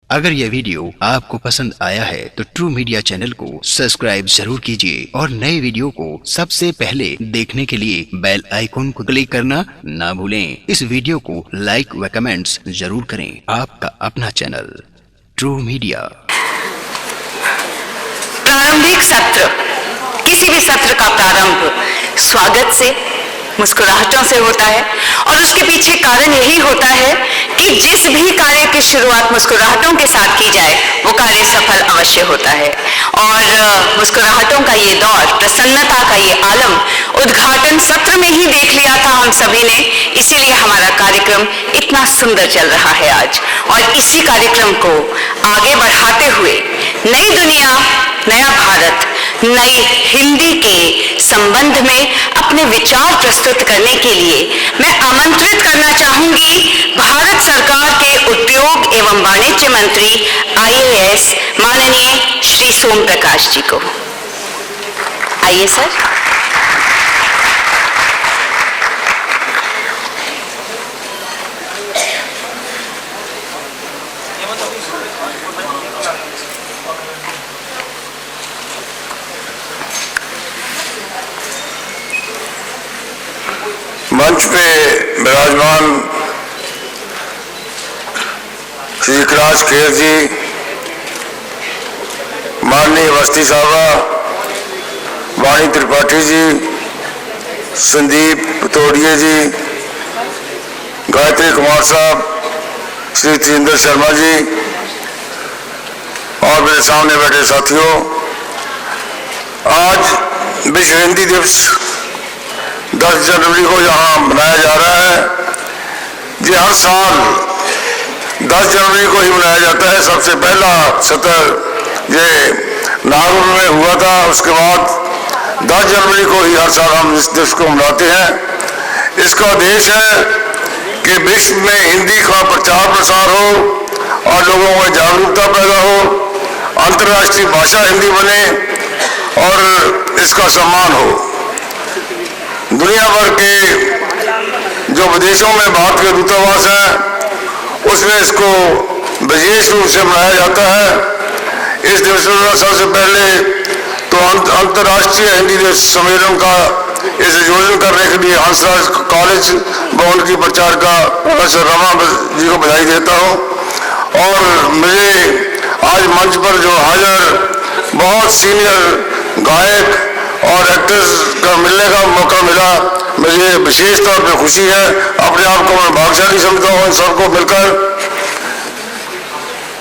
अगर यह वीडियो आपको पसंद आया है तो ट्रू मीडिया चैनल को सब्सक्राइब जरूर कीजिए और नए वीडियो को सबसे पहले देखने के लिए बेल आइकन को क्लिक करना ना भूलें। इस वीडियो को लाइक व कमेंट्स जरूर करें। आपका अपना चैनल ट्रू मीडिया। प्रारंभिक सत्र, किसी भी सत्र का प्रारंभ स्वागत से, मुस्कुराहटों से होता है और उसके पीछे कारण यही होता है कि जिस भी कार्य की शुरुआत मुस्कुराहटों के साथ की जाए वो कार्य सफल अवश्य होता है। और मुस्कुराहटों का ये दौर, प्रसन्नता का ये आलम उद्घाटन सत्र में ही देख लिया था हम सभी ने, इसीलिए हमारा कार्यक्रम इतना सुंदर चल रहा है आज। और इसी कार्यक्रम को आगे बढ़ाते हुए नई दुनिया, नया भारत, नई हिंदी के संबंध में अपने विचार प्रस्तुत करने के लिए मैं आमंत्रित करना चाहूंगी भारत सरकार के उद्योग एवं वाणिज्य मंत्री IAS माननीय श्री सोम प्रकाश जी को। आइए सर। मंच पे विराजमान श्री कैलाश खेर जी, माननीय अवस्थी साहबा, वाणी त्रिपाठी जी, संदीप पतोड़िया जी, गायत्री कुमार साहब, श्री त्रिंदर शर्मा जी और मेरे सामने बैठे साथियों, आज विश्व हिंदी दिवस 10 जनवरी को यहाँ मनाया जा रहा है। ये हर साल 10 जनवरी को ही मनाया जाता है। सबसे पहला सत्र ये नागौर में हुआ था, उसके बाद 10 जनवरी को ही हर साल हम इस दिवस को मनाते हैं। इसका उद्देश्य है कि विश्व में हिंदी का प्रचार प्रसार हो और लोगों में जागरूकता पैदा हो, अंतर्राष्ट्रीय भाषा हिंदी बने और इसका सम्मान हो। दुनिया भर के जो विदेशों में भारत के दूतावास हैं उसमें इसको विशेष रूप से मनाया जाता है। इस दिवस में सबसे पहले तो अंतर्राष्ट्रीय हिंदी दिवस सम्मेलन का इस आयोजन करने के लिए हंसराज कॉलेज भवन की प्रचारका प्रोफेसर रमा जी को बधाई देता हूँ। और मुझे आज मंच पर जो हाजिर बहुत सीनियर गायक और एक्टर्स का मिलने का मौका मिला, मुझे विशेष तौर पे खुशी है। अपने आप को मैं भाग्यशाली समझता हूँ इन सबको मिलकर।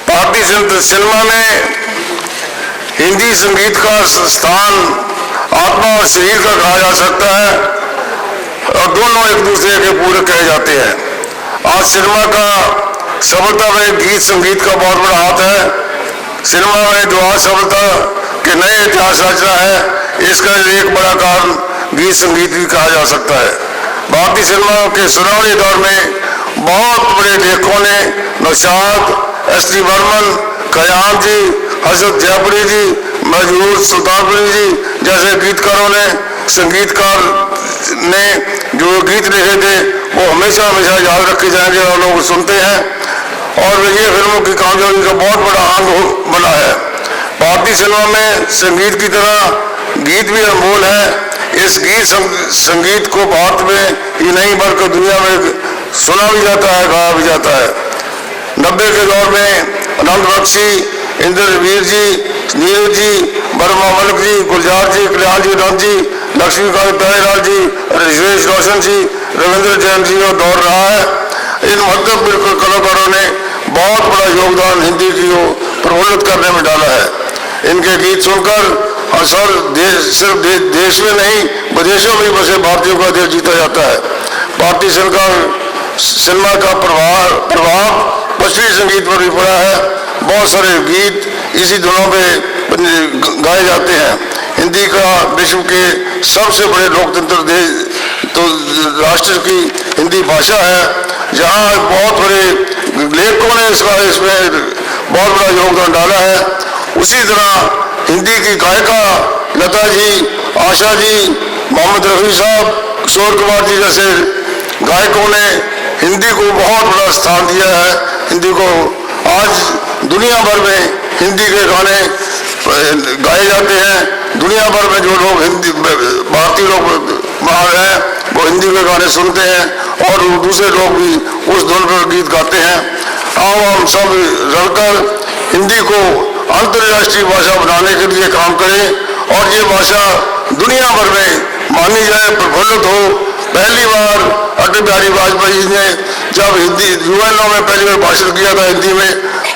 भारतीय सिनेमा में हिंदी संगीत का स्थान आत्मा और शरीर का कहा जा सकता है और दोनों एक दूसरे के पूरक कहे जाते हैं। आज सिनेमा का सफलता में गीत संगीत का बहुत बड़ा हाथ है। सिनेमा में जो आज सफलता के नए इतिहास रचना है, इसका एक बड़ा कारण गीत संगीत भी कहा जा सकता है। भारतीय सिनेमा के सुनहरे दौर में बहुत बड़े लेखकों ने नौशाद, S.T. बर्मन, खयाम जी, हजरत जयपुरी जी, मजबूर सुल्तानपुरी जी जैसे गीतकारों ने, संगीतकार ने जो गीत लिखे थे वो हमेशा हमेशा याद रखे जाएंगे और लोग सुनते हैं और ये फिल्मों की कामयाबी का बहुत बड़ा अंग बना है। भारतीय सिनेमा में संगीत की तरह गीत भी अनमोल है। इस गीत संगीत को भारत में ही नहीं बल्कि दुनिया में सुना भी जाता है, गाया भी जाता है। 90 के दौर में अनंत बख्शी, इंद्रवीर जी, नीरज जी, वर्मा मलिक जी, गुलजार जी, कल्याण जी, राम जी, लक्ष्मीकांत प्यारेलाल जी, ऋषिकेश रोशन जी, रविंद्र जैन जी का दौर रहा है। इन महत्वपूर्ण कलाकारों ने बहुत बड़ा योगदान हिंदी की प्रफुल्लित करने में डाला है। इनके गीत सुनकर सिर्फ देश में नहीं विदेशों में बसे भारतीयों का दिल जीता जाता है। भारतीय सिनेमा का प्रभाव पश्चिमी संगीत पर भी पड़ा है। बहुत सारे गीत इसी धुनों पे गाए जाते हैं। हिंदी का विश्व के सबसे बड़े लोकतंत्र देश तो राष्ट्र की हिंदी भाषा है, जहाँ बहुत बड़े लेखकों ने इसमें बहुत बड़ा योगदान डाला है। उसी तरह हिंदी की गायिका लता जी, आशा जी, मोहम्मद रफी साहब, किशोर कुमार जी जैसे गायकों ने हिंदी को बहुत बड़ा स्थान दिया है, हिंदी को आज दुनिया भर में हिंदी के गाने गाए जाते हैं। दुनिया भर में जो लोग हिंदी भारतीय लोग बाहर हैं वो हिंदी के गाने सुनते हैं और दूसरे लोग भी उस धुन पर गीत गाते हैं। आओ हम सब रलकर हिंदी को अंतर्राष्ट्रीय भाषा बनाने के लिए काम करें और ये भाषा दुनिया भर में मानी जाए, प्रफुल्लित हो। पहली बार अटल बिहारी वाजपेयी ने जब हिंदी यूएनओ में पहली बार भाषण किया था हिंदी में,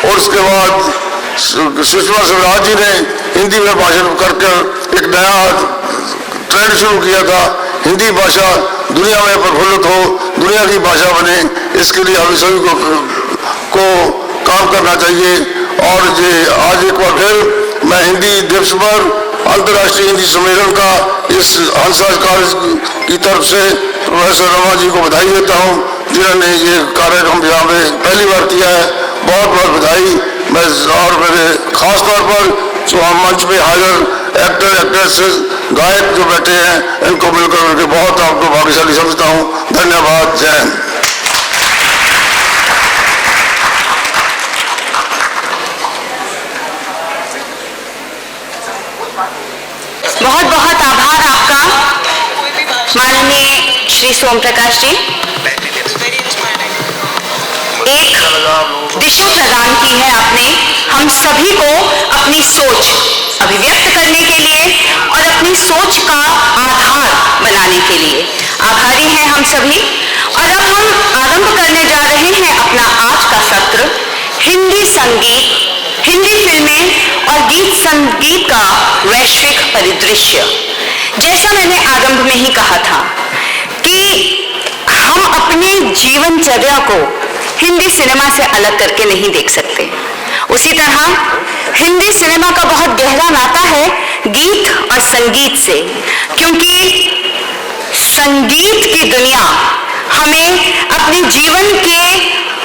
और उसके बाद सुषमा स्वराज जी ने हिंदी में भाषण करके एक नया ट्रेंड शुरू किया था। हिंदी भाषा दुनिया में प्रफुल्लित हो, दुनिया की भाषा बने, इसके लिए हम सभी को काम करना चाहिए। और ये आज एक बार फिर मैं हिंदी दिवस पर अंतर्राष्ट्रीय हिंदी सम्मेलन का इस हंसा कार्य की तरफ से प्रोफेसर रमा जी को बधाई देता हूँ, जिन्होंने ये कार्यक्रम यहाँ में पहली बार किया है। बहुत बहुत बधाई। मैं और मेरे खास तौर पर जो हम मंच पे हाजिर एक्टर एक्ट्रेसेस गायक जो बैठे हैं, इनको मिलकर करके बहुत आपको भाग्यशाली समझता हूँ। धन्यवाद। जय हिंद। बहुत बहुत आभार आपका माननीय श्री सोम प्रकाश जी। एक दिशा प्रदान की है आपने हम सभी को अपनी सोच अभिव्यक्त करने के लिए और अपनी सोच का आधार बनाने के लिए। आभारी हैं हम सभी। और अब हम आरंभ करने जा रहे हैं अपना आज का सत्र, हिंदी संगीत, हिंदी फिल्में और गीत संगीत का वैश्विक परिदृश्य। जैसा मैंने आरंभ में ही कहा था कि हम अपने जीवनचर्या को हिंदी सिनेमा से अलग करके नहीं देख सकते। उसी तरह हिंदी सिनेमा का बहुत गहरा नाता है गीत और संगीत से, क्योंकि संगीत की दुनिया हमें अपने जीवन के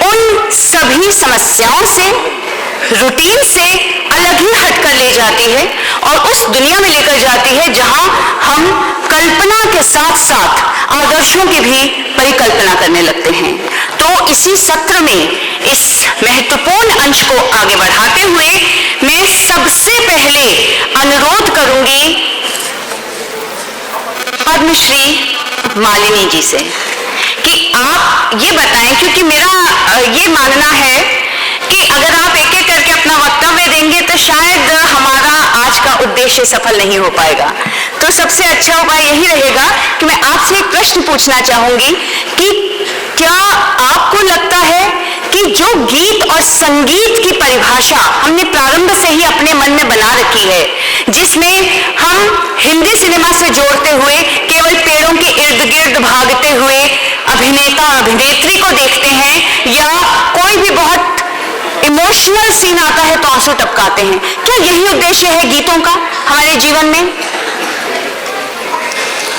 उन सभी समस्याओं से, रूटीन से अलग ही हटकर ले जाती है और उस दुनिया में लेकर जाती है जहां हम कल्पना के साथ साथ आदर्शों की भी परिकल्पना करने लगते हैं। तो इसी सत्र में इस महत्वपूर्ण अंश को आगे बढ़ाते हुए मैं सबसे पहले अनुरोध करूंगी पद्मश्री मालिनी जी से कि आप ये बताएं, क्योंकि मेरा ये मानना है कि अगर आप एक एक करके अपना वक्तव्य देंगे तो शायद हमारा आज का उद्देश्य सफल नहीं हो पाएगा। तो सबसे अच्छा उपाय यही रहेगा कि मैं आपसे एक प्रश्न पूछना चाहूंगी कि क्या आपको लगता है कि जो गीत और संगीत की परिभाषा हमने प्रारंभ से ही अपने मन में बना रखी है, जिसमें हम हिंदी सिनेमा से जोड़ते हुए केवल पेड़ों के इर्द गिर्द भागते हुए अभिनेता अभिनेत्री को देखते हैं या कोई भी बहुत इमोशनल सीन आता है तो आंसू टपकाते हैं, क्या यही उद्देश्य है गीतों का हमारे जीवन में?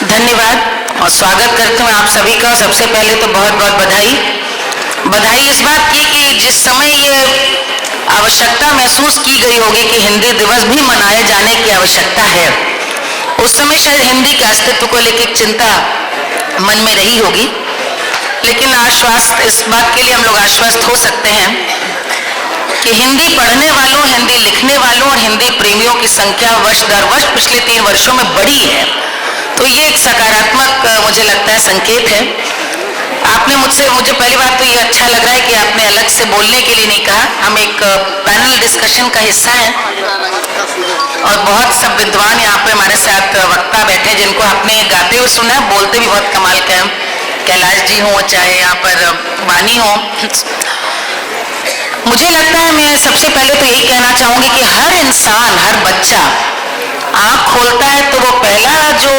धन्यवाद और स्वागत करती हूँ आप सभी का। सबसे पहले तो बहुत बहुत बधाई इस बात की कि जिस समय ये आवश्यकता महसूस की गई होगी कि हिंदी दिवस भी मनाए जाने की आवश्यकता है, उस समय शायद हिंदी के अस्तित्व को लेकर चिंता मन में रही होगी। लेकिन आश्वस्त इस बात के लिए हम लोग आश्वस्त हो सकते हैं कि हिंदी पढ़ने वालों, हिंदी लिखने वालों और हिंदी प्रेमियों की संख्या वर्ष दर वर्ष पिछले 3 वर्षों में बढ़ी है। तो ये एक सकारात्मक मुझे लगता है संकेत है। आपने मुझे पहली बात तो ये अच्छा लग रहा है कि आपने अलग से बोलने के लिए नहीं कहा। हम एक पैनल डिस्कशन का हिस्सा हैं और बहुत सब विद्वान यहाँ पे हमारे साथ वक्ता बैठे हैं जिनको आपने गाते हुए सुना है, बोलते भी बहुत कमाल के हैं। कैलाश जी हों चाहे यहाँ पर वानी हो, मुझे लगता है मैं सबसे पहले तो यही कहना चाहूंगी कि हर इंसान, हर बच्चा आँख खोलता है तो वो पहला जो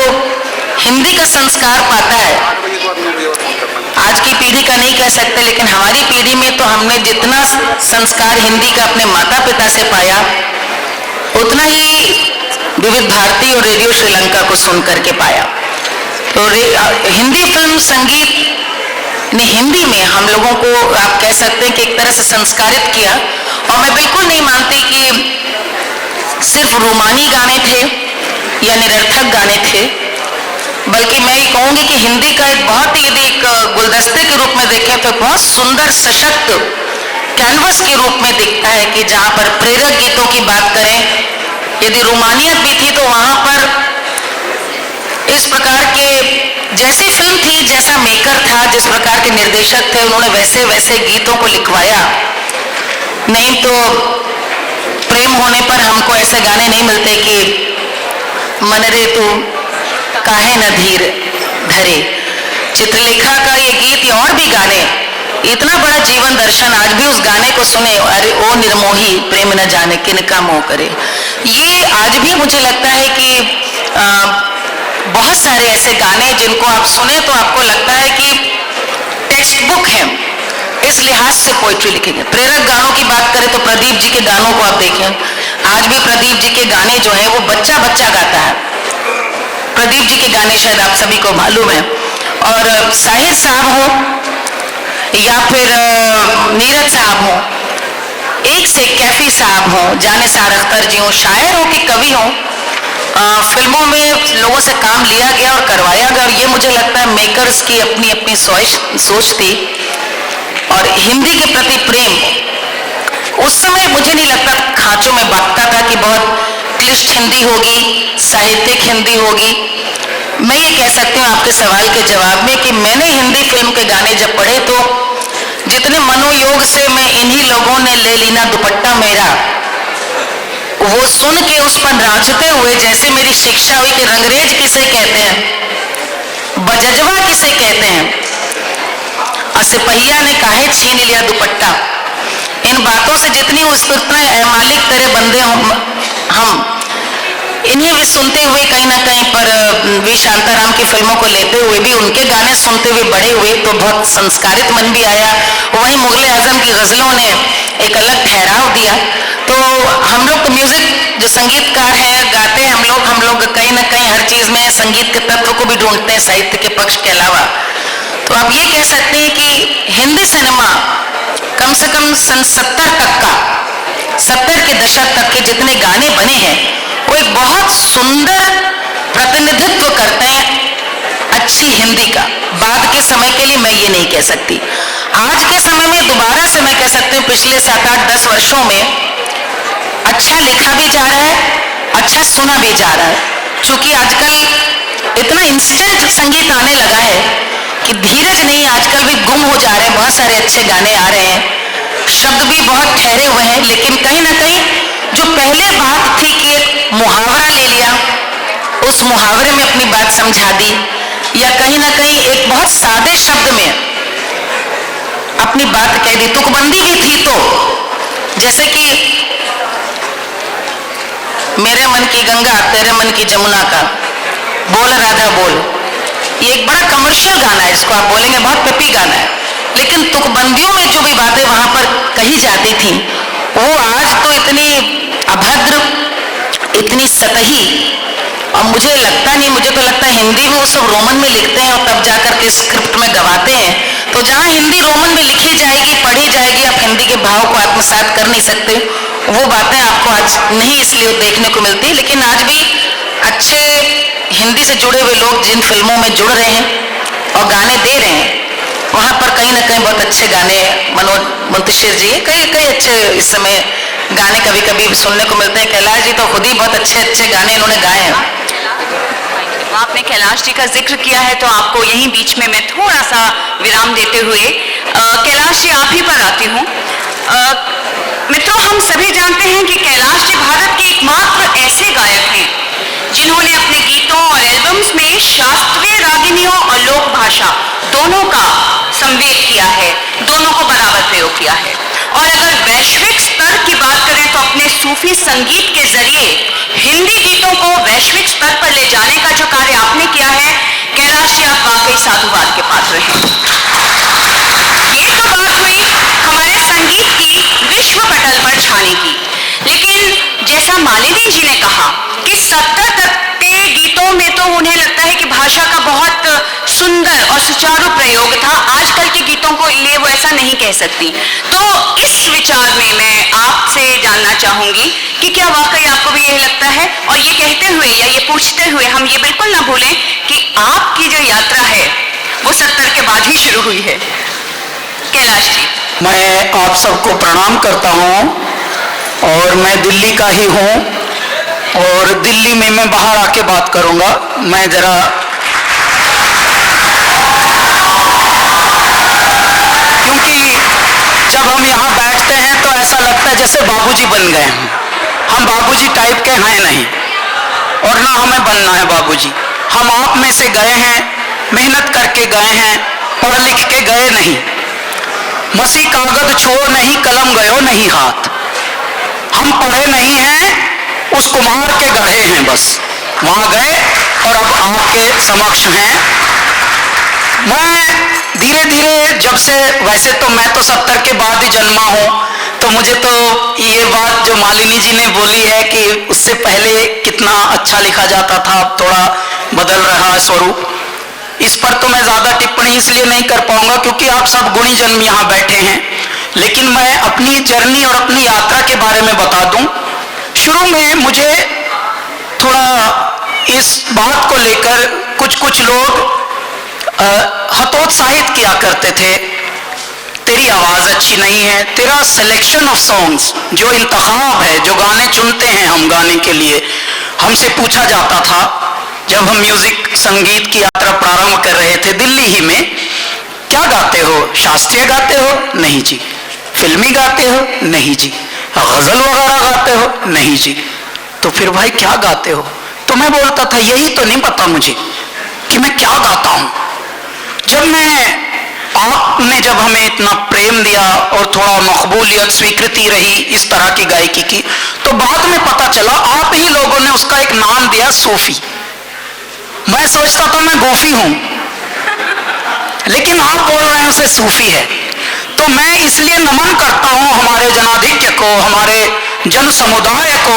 हिंदी का संस्कार पाता है, आज की पीढ़ी का नहीं कह सकते लेकिन हमारी पीढ़ी में तो हमने जितना संस्कार हिंदी का अपने माता पिता से पाया उतना ही विविध भारती और रेडियो श्रीलंका को सुन करके पाया। तो हिंदी फिल्म संगीत ने हिंदी में हम लोगों को आप कह सकते हैं कि एक तरह से संस्कारित किया। और मैं बिल्कुल नहीं मानती कि सिर्फ रोमानी गाने थे या निरर्थक गाने थे, बल्कि मैं ये कहूँगी कि हिंदी का एक बहुत ही, यदि एक गुलदस्ते के रूप में देखें तो बहुत सुंदर सशक्त कैनवस के रूप में दिखता है कि जहां पर प्रेरक गीतों की बात करें, यदि रोमानियत भी थी तो वहां पर इस प्रकार के जैसी फिल्म थी, जैसा मेकर था, जिस प्रकार के निर्देशक थे, उन्होंने वैसे वैसे गीतों को लिखवाया। नहीं तो प्रेम होने पर हमको ऐसे गाने नहीं मिलते कि मन रे तू काहे न धीर धरे। चित्रलेखा का ये गीत या और भी गाने, इतना बड़ा जीवन दर्शन, आज भी उस गाने को सुने, अरे ओ निर्मोही प्रेम न जाने किनका मोह करे। ये आज भी मुझे लगता है कि बहुत सारे ऐसे गाने जिनको आप सुने तो आपको लगता है कि टेक्स्ट बुक है, इस लिहाज से पोइट्री लिखेंगे। प्रेरक गानों की बात करें तो प्रदीप जी के गानों को आप देखें, आज भी प्रदीप जी के गाने जो हैं वो बच्चा बच्चा गाता है। प्रदीप जी के गाने शायद आप सभी को मालूम है। और साहिर साहब हो या फिर नीरज साहब हो, एक से कैफी साहब हो, जानिसार अख्तर जी हो, शायर हो कि कवि हो, फिल्मों में लोगों से काम लिया गया और करवाया गया। और ये मुझे लगता है मेकर्स की अपनी अपनी सोच थी। और हिंदी के प्रति प्रेम उस समय मुझे नहीं लगता खांचों में बांटता था कि बहुत क्लिष्ट हिंदी होगी, साहित्यिक हिंदी होगी। मैं ये कह सकती हूँ आपके सवाल के जवाब में कि मैंने हिंदी फिल्म के गाने जब पढ़े तो जितने मनोयोग से मैं इन्हीं लोगों ने ले लीना दुपट्टा मेरा, वो सुन के उस पर नाचते हुए जैसे मेरी शिक्षा हुई कि रंगरेज किसे कहते हैं, बजजवा किसे कहते हैं, और सिपहिया ने काहे छीन लिया दुपट्टा। इन बातों से जितनी उतना मालिक तेरे बंदे हम, इन्हें भी सुनते हुए कहीं ना कहीं पर वी शांताराम की फिल्मों को लेते हुए भी उनके गाने सुनते हुए बड़े हुए तो बहुत संस्कारित मन भी आया। वहीं मुगले आजम की गजलों ने एक अलग ठहराव दिया। तो हम लोग तो म्यूजिक जो संगीतकार हैं, गाते हैं हम लोग कहीं ना कहीं हर चीज में संगीत के तत्व को भी ढूंढते हैं साहित्य के पक्ष के अलावा। तो आप ये कह सकते हैं कि हिंदी सिनेमा कम से कम सन 70 के दशक तक के जितने गाने बने हैं वो एक बहुत सुंदर प्रतिनिधित्व करते हैं अच्छी हिंदी का। बाद के समय के लिए मैं ये नहीं कह सकती। आज के समय में दोबारा से मैं कह सकती हूँ पिछले 7-8-10 वर्षों में अच्छा लिखा भी जा रहा है, अच्छा सुना भी जा रहा है। क्योंकि आजकल इतना इंस्टेंट संगीत आने लगा है कि धीरज नहीं, आजकल भी गुम हो जा रहे हैं। बहुत सारे अच्छे गाने आ रहे हैं, शब्द भी बहुत ठहरे हुए हैं, लेकिन कहीं ना कहीं जो पहले बात थी कि एक मुहावरा ले लिया, उस मुहावरे में अपनी बात समझा दी, या कहीं ना कहीं एक बहुत सादे शब्द में अपनी बात कह दी। तुकबंदी भी थी तो जैसे कि मेरे मन की गंगा तेरे मन की जमुना का, बोल राधा बोल, ये एक बड़ा कमर्शियल गाना है, इसको आप बोलेंगे बहुत पेपी गाना है, लेकिन तुकबंदियों में जो भी बातें वहां पर कही जाती थी वो आज तो इतनी अभद्र, इतनी सतही, और मुझे लगता नहीं, मुझे तो लगता है हिंदी में वो सब रोमन में लिखते हैं और तब जाकर के स्क्रिप्ट में गवाते हैं। तो जहाँ हिंदी रोमन में लिखी जाएगी, पढ़ी जाएगी, आप हिंदी के भाव को आत्मसात कर नहीं सकते। वो बातें आपको आज नहीं इसलिए देखने को मिलती। लेकिन आज भी अच्छे हिंदी से जुड़े हुए लोग जिन फिल्मों में जुड़ रहे हैं और गाने दे रहे हैं, वहाँ पर कहीं ना कहीं बहुत अच्छे गाने, मनोज मुंतशिर जी, कई अच्छे इस समय गाने कभी कभी सुनने को मिलते हैं। कैलाश जी तो खुद ही बहुत अच्छे गाने इन्होंने गाए हैं। आपने कैलाश जी का जिक्र किया है तो आपको यहीं बीच में मैं थोड़ा सा विराम देते हुए कैलाश जी आप ही पर आती हूँ। मित्रों, हम सभी जानते हैं कि कैलाश जी भारत के एकमात्र ऐसे गायक हैं जिन्होंने अपने गीतों और एल्बम्स में शास्त्रीय रागिनियों और लोक भाषा दोनों का संवेद किया है, दोनों को बराबर प्रयोग किया है। और अगर वैश्विक स्तर की बात करें तो अपने सूफी संगीत के जरिए हिंदी गीतों को वैश्विक स्तर पर ले जाने का जो कार्य आपने किया है, कैलाश जी आप वाकई साधुवाद के पात्र हैं। ये तो बात हुई हमारे संगीत की विश्व पटल पर छाने की, लेकिन जैसा मालिनी जी ने कहा कि 70 तक के गीतों में तो उन्हें लगता है कि भाषा का बहुत सुंदर और सुचारू प्रयोग था, आजकल के गीतों को लिए वो ऐसा नहीं कह सकती। तो इस विचार में मैं आपसे जानना चाहूंगी कि क्या वाकई आपको भी यह लगता है, और ये कहते हुए या ये पूछते हुए हम ये बिल्कुल ना भूलें कि आपकी जो यात्रा है वो 70 के बाद ही शुरू हुई है। कैलाश जी। मैं आप सबको प्रणाम करता हूँ और मैं दिल्ली का ही हूँ और दिल्ली में मैं बाहर आके बात करूँगा। मैं ज़रा क्योंकि जब हम यहाँ बैठते हैं तो ऐसा लगता है जैसे बाबूजी बन गए हैं। हम बाबूजी टाइप के हैं नहीं और ना हमें बनना है बाबूजी। हम आप में से गए हैं, मेहनत करके गए हैं, पढ़ लिख के गए नहीं। मसी कागज छुओ नहीं, कलम गयो नहीं हाथ। हम पढ़े नहीं हैं, उस कुम्हार के गढ़े हैं, बस वहां गए और अब आपके समक्ष हैं। मैं धीरे धीरे जब से, वैसे तो मैं तो 70 के बाद ही जन्मा हूं, तो मुझे तो ये बात जो मालिनी जी ने बोली है कि उससे पहले कितना अच्छा लिखा जाता था, अब थोड़ा बदल रहा है स्वरूप, इस पर तो मैं ज्यादा टिप्पणी इसलिए नहीं कर पाऊंगा क्योंकि आप सब गुणी जन्म यहाँ बैठे हैं। लेकिन मैं अपनी जर्नी और अपनी यात्रा के बारे में बता दूं। शुरू में मुझे थोड़ा इस बात को लेकर कुछ लोग हतोत्साहित किया करते थे, तेरी आवाज अच्छी नहीं है, तेरा सिलेक्शन ऑफ सॉन्ग्स, जो इंतखाब है, जो गाने चुनते हैं हम गाने के लिए, हमसे पूछा जाता था जब हम म्यूजिक संगीत की यात्रा प्रारंभ कर रहे थे दिल्ली ही में, क्या गाते हो? शास्त्रीय गाते हो? नहीं जी। फिल्मी गाते हो? नहीं जी। गजल वगैरह गाते हो? नहीं जी। तो फिर भाई क्या गाते हो? तो मैं बोलता था यही तो नहीं पता मुझे कि मैं क्या गाता हूं। आपने जब हमें इतना प्रेम दिया और थोड़ा मकबूलियत स्वीकृति रही इस तरह की गायकी की, तो बाद में पता चला आप ही लोगों ने उसका एक नाम दिया सूफी। मैं सोचता था मैं गोफी हूं, लेकिन आप बोल रहे हैं उसे सूफी है। तो मैं इसलिए नमन करता हूं हमारे जनाधिक्य को, हमारे जन समुदाय को,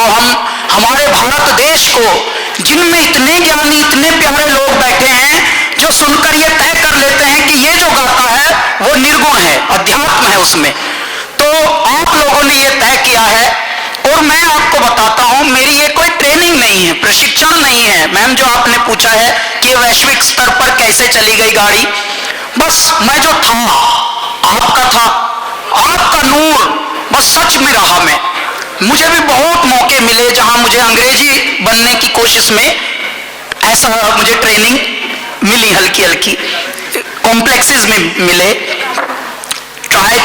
हमारे भारत देश को, जिनमें इतने ज्ञानी, इतने प्यारे लोग बैठे हैं जो सुनकर ये तय कर लेते हैं कि ये जो गाता है वो निर्गुण है, अध्यात्म है उसमें। तो आप लोगों ने ये तय किया है और मैं आपको बताता हूं, मेरी ये कोई ट्रेनिंग नहीं है, प्रशिक्षण नहीं है। मैम जो आपने पूछा है कि वैश्विक स्तर पर कैसे चली गई गाड़ी, बस मैं जो था आपका था, आपका नूर बस सच में रहा। मैं मुझे भी बहुत मौके मिले जहां मुझे अंग्रेजी बनने की कोशिश में ऐसा मुझे ट्रेनिंग मिली, हल्की हल्की कॉम्प्लेक्सेस में मिले। ट्राई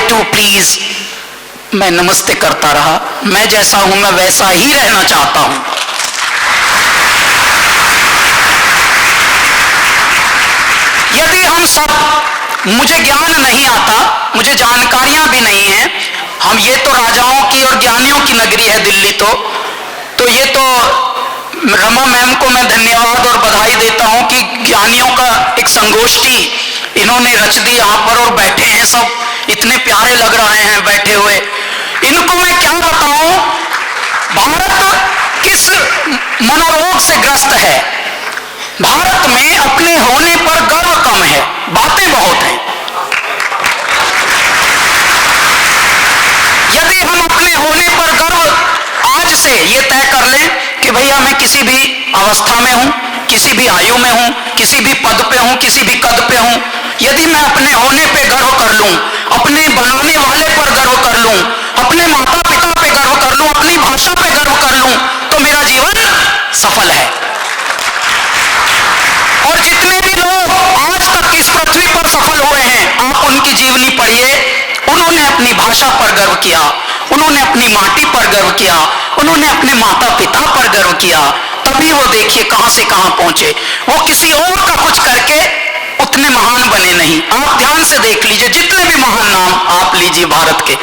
टू प्लीज, मैं नमस्ते करता रहा। मैं जैसा हूं मैं वैसा ही रहना चाहता हूं। यदि हम सब, मुझे ज्ञान नहीं आता, मुझे जानकारियां भी नहीं है, हम ये तो राजाओं की और ज्ञानियों की नगरी है दिल्ली, तो ये तो रमा मैम को मैं धन्यवाद और बधाई देता हूं कि ज्ञानियों का एक संगोष्ठी इन्होंने रच दी यहाँ पर और बैठे हैं सब, इतने प्यारे लग रहे हैं बैठे हुए। इनको मैं क्या बताऊं, भारत किस मनोरोग से ग्रस्त है। भारत में अपने होने पर गर्व कम है, बातें बहुत हैं। यदि हम अपने होने पर गर्व आज से ये तय कर लें कि भैया मैं किसी भी अवस्था में हूं, किसी भी आयु में हूं, किसी भी पद पे हूं, किसी भी कद पे हूं, यदि मैं अपने होने पे गर्व कर लूं, अपने बनाने वाले पर गर्व कर लूं, अपने माता पिता पे गर्व कर लूं, अपनी भाषा पे गर्व कर लूं, तो मेरा जीवन सफल है। और जितने भी लोग आज तक इस पृथ्वी पर सफल हुए हैं, आप उनकी जीवनी पढ़िए, उन्होंने अपनी भाषा पर गर्व किया, उन्होंने अपनी माटी पर गर्व किया, उन्होंने अपने माता पिता पर गर्व किया, तभी वो देखिए कहां से कहां पहुंचे। वो किसी और का कुछ करके उतने महान बने नहीं। आप ध्यान से देख लीजिए, जितने भी महान नाम आप लीजिए भारत के।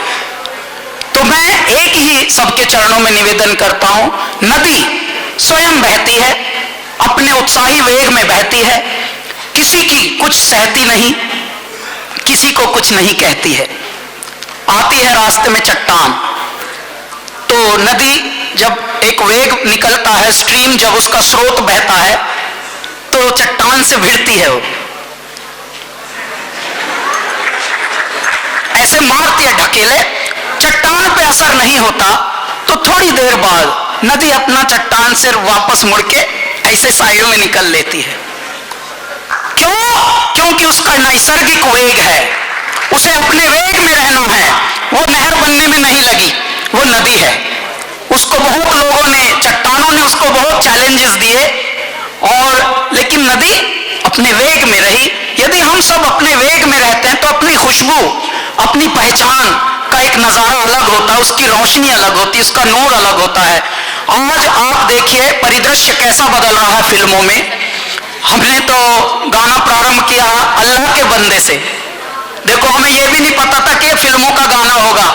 तो मैं एक ही सबके चरणों में निवेदन करता हूं, नदी स्वयं बहती है, अपने उत्साही वेग में बहती है, किसी की कुछ सहती नहीं, किसी को कुछ नहीं कहती है। आती है रास्ते में चट्टान, तो नदी जब एक वेग निकलता है, स्ट्रीम जब उसका स्रोत बहता है, तो चट्टान से भिड़ती है, वो ऐसे मारती है ढकेले, चट्टान पे असर नहीं होता, तो थोड़ी देर बाद नदी अपना चट्टान से वापस मुड़ के ऐसे साइड में निकल लेती है। क्यों? क्योंकि उसका नैसर्गिक वेग है, उसे अपने वेग में रहना है। वो नहर बनने में नहीं लगी, वो नदी है। उसको बहुत लोगों ने, चट्टानों ने उसको बहुत चैलेंजेस दिए, और लेकिन नदी अपने वेग में रही। यदि हम सब अपने वेग में रहते हैं तो अपनी खुशबू, अपनी पहचान का एक नजारा अलग होता है, उसकी रोशनी अलग होती है, उसका नूर अलग होता है। आज आप देखिए परिदृश्य कैसा बदल रहा है फिल्मों में। हमने तो गाना प्रारंभ किया अल्लाह के बंदे से। देखो हमें यह भी नहीं पता था कि ये फिल्मों का गाना होगा।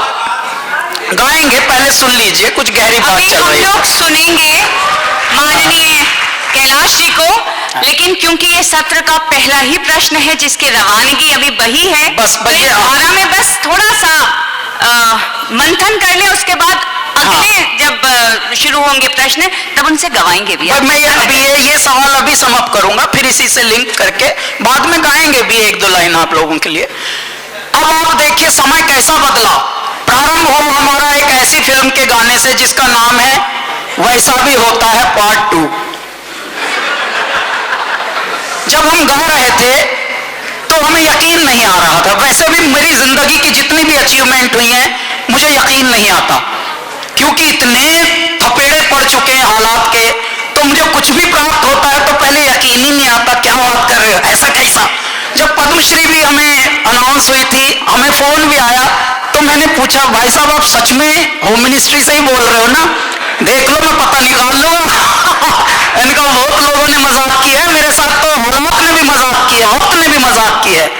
गाएंगे, पहले सुन लीजिए, कुछ गहरी बात अभी चल हम रही है। लोग सुनेंगे माननीय कैलाश जी को, लेकिन क्योंकि ये सत्र का पहला ही प्रश्न है जिसकी रवानगी अभी बही है, बस तो इस धारा में बस थोड़ा सा मंथन कर ले, उसके बाद अगले जब शुरू होंगे प्रश्न तब उनसे गवाएंगे भी। पर मैं ये सवाल अभी समाप्त करूंगा, फिर इसी से लिंक करके बाद में गाएंगे भी एक दो लाइन आप लोगों के लिए। अब आप देखिए समय कैसा बदला। प्रारंभ हो हमारा एक ऐसी फिल्म के गाने से जिसका नाम है वैसा भी होता है पार्ट 2। जब हम गा रहे थे तो हमें यकीन नहीं आ रहा था। वैसे भी मेरी जिंदगी की जितनी भी अचीवमेंट हुई हैं मुझे यकीन नहीं आता, क्योंकि इतने थपेड़े पड़ चुके हैं हालात के। तो मुझे कुछ भी प्राप्त होता है तो पहले यकीन ही नहीं आता, क्या बात कर रहे हो, ऐसा कैसा। जब पद्मश्री भी हमें अनाउंस हुई थी, हमें फोन भी आया, तो मैंने पूछा भाई साहब आप सच में होम मिनिस्ट्री से ही बोल रहे हो ना, देख लो मैं पता निकाल लूंगा। इनका बहुत लोगों ने मजाक किया है मेरे साथ, तो हालात ने भी मजाक किया, वक्त ने भी मजाक किया है,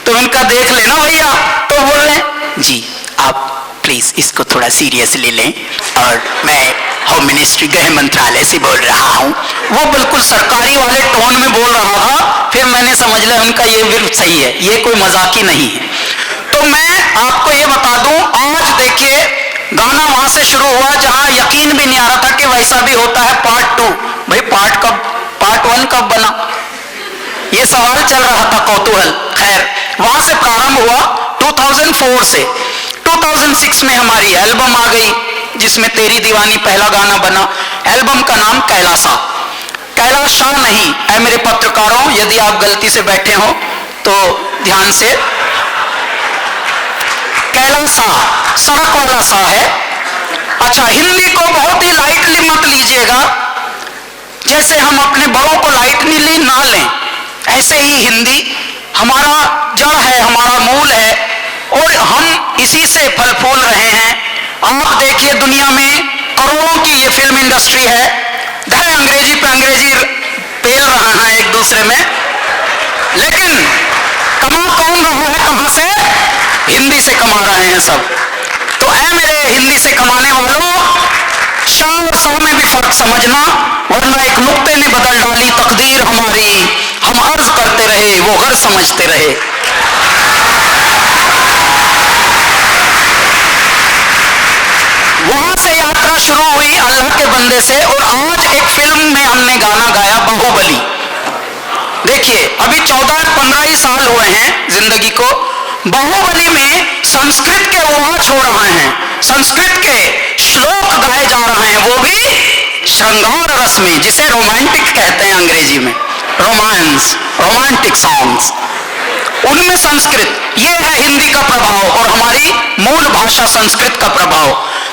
तो इनका देख लेना भैया। तो बोल रहे जी आप प्लीज इसको थोड़ा सीरियसली लें, और मैं होम मिनिस्ट्री गृह मंत्रालय से बोल रहा हूँ। वो बिल्कुल सरकारी वाले टोन में बोल रहा था, फिर मैंने समझ लिया उनका ये बिल्कुल सही है, ये कोई मजाक ही नहीं है। तो मैं आपको ये बता दूं, आज देखिए गाना वहां से शुरू हुआ जहां यकीन भी नहीं आ रहा था कि वैसा भी होता है पार्ट 2। भाई पार्ट 1 कब बना, ये सवाल चल रहा था, कौतूहल। खैर वहां से प्रारंभ हुआ 2004 से। 2006 में हमारी एल्बम आ गई जिसमें तेरी दीवानी पहला गाना बना। एल्बम का नाम कैलासा, कैलाश शाह नहीं। ऐ मेरे पत्रकारों, यदि आप गलती से बैठे हो तो ध्यान से, कैलासा सड़क वाला सा है। अच्छा, हिंदी को बहुत ही लाइटली मत लीजिएगा, जैसे हम अपने बड़ों को लाइटली ना लें, ऐसे ही हिंदी हमारा जड़ है, हमारा मूल है, और हम इसी से फल फूल रहे हैं। आप देखिए दुनिया में करोड़ों की ये फिल्म इंडस्ट्री है, धरे अंग्रेजी पे अंग्रेजी पेल रहा है एक दूसरे में, लेकिन कमा कौन रहा है, कहां से? हिंदी से कमा रहे हैं सब। तो ऐ मेरे हिंदी से कमाने वालों, शाह और शाह में भी फर्क समझना, वरना एक नुक्ते ने बदल डाली तकदीर हमारी। हम अर्ज करते रहे, वो गर्ज समझते रहे। वहां से यात्रा शुरू हुई अल्लाह के बंदे से, और आज एक फिल्म में हमने गाना गाया बाहुबली। देखिए अभी 14-15 ही साल हुए हैं जिंदगी को। बाहुबली में संस्कृत के उहाँ छोड़ रहे हैं, संस्कृत के श्लोक गाए जा रहे हैं, वो भी श्रृंगार रस में, जिसे रोमांटिक कहते हैं अंग्रेजी में, रोमांस, रोमांटिक सॉन्ग्स, उनमें संस्कृत। ये है हिंदी का प्रभाव और हमारी मूल भाषा संस्कृत का प्रभाव।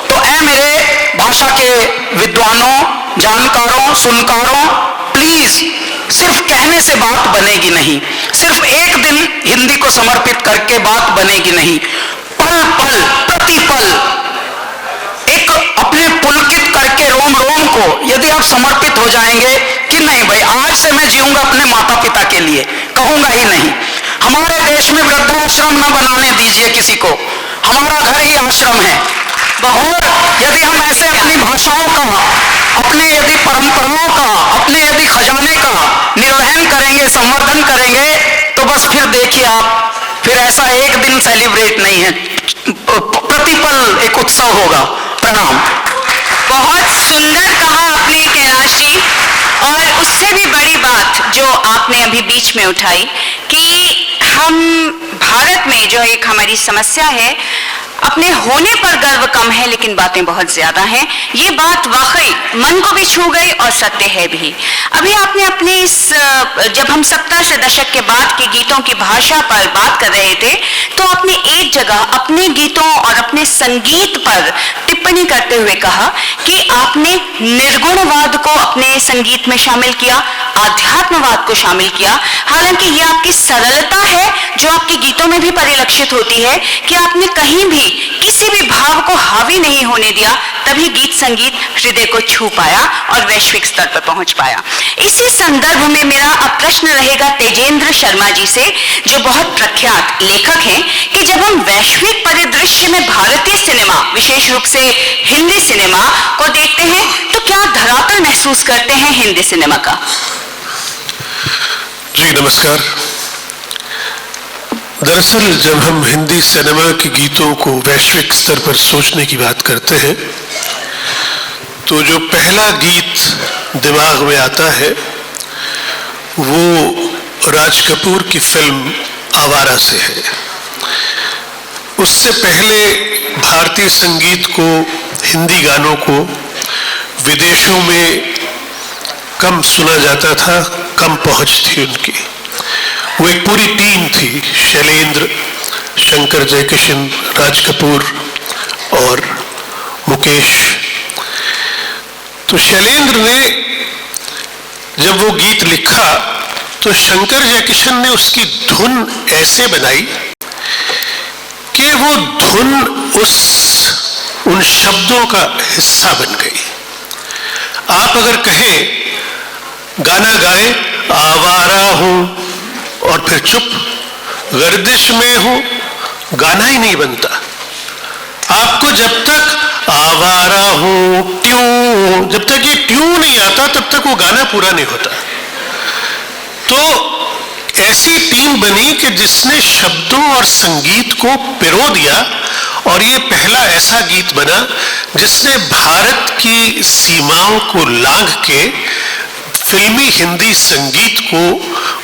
तो ऐ मेरे भाषा के विद्वानों, जानकारों, सुनकारों, प्लीज सिर्फ कहने से बात बनेगी नहीं, सिर्फ एक दिन हिंदी को समर्पित करके बात बनेगी नहीं। पल पल प्रति पल एक अपने पुलकित करके रोम रोम को यदि आप समर्पित हो जाएंगे कि नहीं भाई आज से मैं जीऊंगा अपने माता पिता के लिए, कहूंगा ही नहीं। हमारे देश में वृद्धाश्रम न बनाने दीजिए किसी को, हमारा घर ही आश्रम है। और यदि हम ऐसे अपनी भाषाओं का, अपने यदि परंपराओं का, अपने यदि खजाने का निर्वहन करेंगे, संवर्धन करेंगे, तो बस फिर देखिए आप, फिर ऐसा एक दिन सेलिब्रेट नहीं है, प्रतिपल एक उत्सव होगा। प्रणाम। बहुत सुंदर कहा आपने कैलाश जी, और उससे भी बड़ी बात जो आपने अभी बीच में उठाई कि हम भारत में जो एक हमारी समस्या है, अपने होने पर गर्व कम है लेकिन बातें बहुत ज्यादा हैं। ये बात वाकई मन को भी छू गई और सत्य है भी। अभी आपने अपने इस जब हम 70 दशक के बाद के गीतों की भाषा पर बात कर रहे थे तो आपने एक जगह अपने गीतों और अपने संगीत पर टिप्पणी करते हुए कहा कि आपने निर्गुणवाद को अपने संगीत में शामिल किया, आध्यात्मवाद को शामिल किया। हालांकि यह आपकी सरलता है जो आपके गीतों में भी परिलक्षित होती है कि आपने कहीं भी किसी भी भाव को हावी नहीं होने दिया, तभी गीत संगीत हृदय को छू पाया और वैश्विक स्तर पर पहुंच पाया। इसी संदर्भ में मेरा अब प्रश्न रहेगा तेजेंद्र शर्मा जी से, जो बहुत प्रख्यात लेखक हैं, कि जब हम वैश्विक परिदृश्य में भारतीय सिनेमा, विशेष रूप से हिंदी सिनेमा को देखते हैं तो क्या धरातल महसूस करते हैं हिंदी सिनेमा का? जी नमस्कार। दरअसल जब हम हिंदी सिनेमा के गीतों को वैश्विक स्तर पर सोचने की बात करते हैं तो जो पहला गीत दिमाग में आता है वो राज कपूर की फिल्म आवारा से है। उससे पहले भारतीय संगीत को, हिंदी गानों को विदेशों में कम सुना जाता था, कम पहुंच थी उनकी। वो एक पूरी टीम थी, शैलेंद्र, शंकर जयकिशन, राज कपूर और मुकेश। तो शैलेंद्र ने जब वो गीत लिखा तो शंकर जयकिशन ने उसकी धुन ऐसे बनाई कि वो धुन उन शब्दों का हिस्सा बन गई। आप अगर कहें गाना गाए आवारा हूं और फिर चुप, गर्दिश में हूं, गाना ही नहीं बनता। आपको जब तक आवारा हूं ट्यून, जब तक ये ट्यून नहीं आता तब तक वो गाना पूरा नहीं होता। तो ऐसी टीम बनी कि जिसने शब्दों और संगीत को पिरो दिया और ये पहला ऐसा गीत बना जिसने भारत की सीमाओं को लांघ के फिल्मी हिंदी संगीत को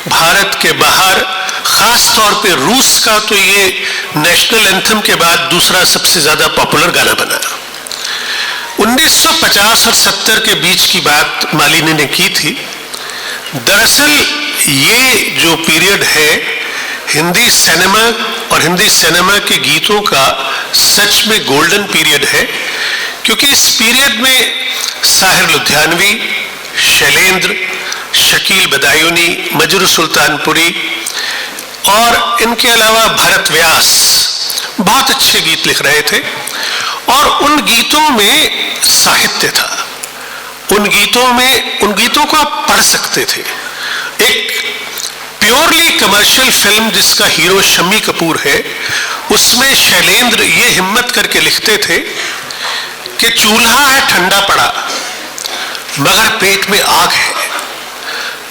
भारत के बाहर, खास तौर पे रूस का तो ये नेशनल एंथम के बाद दूसरा सबसे ज्यादा पॉपुलर गाना बना। 1950 और 70 के बीच की बात मालिनी ने की थी। दरअसल ये जो पीरियड है हिंदी सिनेमा और हिंदी सिनेमा के गीतों का सच में गोल्डन पीरियड है, क्योंकि इस पीरियड में साहिर लुधियानवी, शैलेंद्र, शकील बदायूनी, मजरू सुल्तानपुरी और इनके अलावा भरत व्यास बहुत अच्छे गीत लिख रहे थे। और उन गीतों में साहित्य था, उन गीतों को आप पढ़ सकते थे। एक प्योरली कमर्शियल फिल्म जिसका हीरो शम्मी कपूर है, उसमें शैलेंद्र ये हिम्मत करके लिखते थे कि चूल्हा है ठंडा पड़ा मगर पेट में आग है,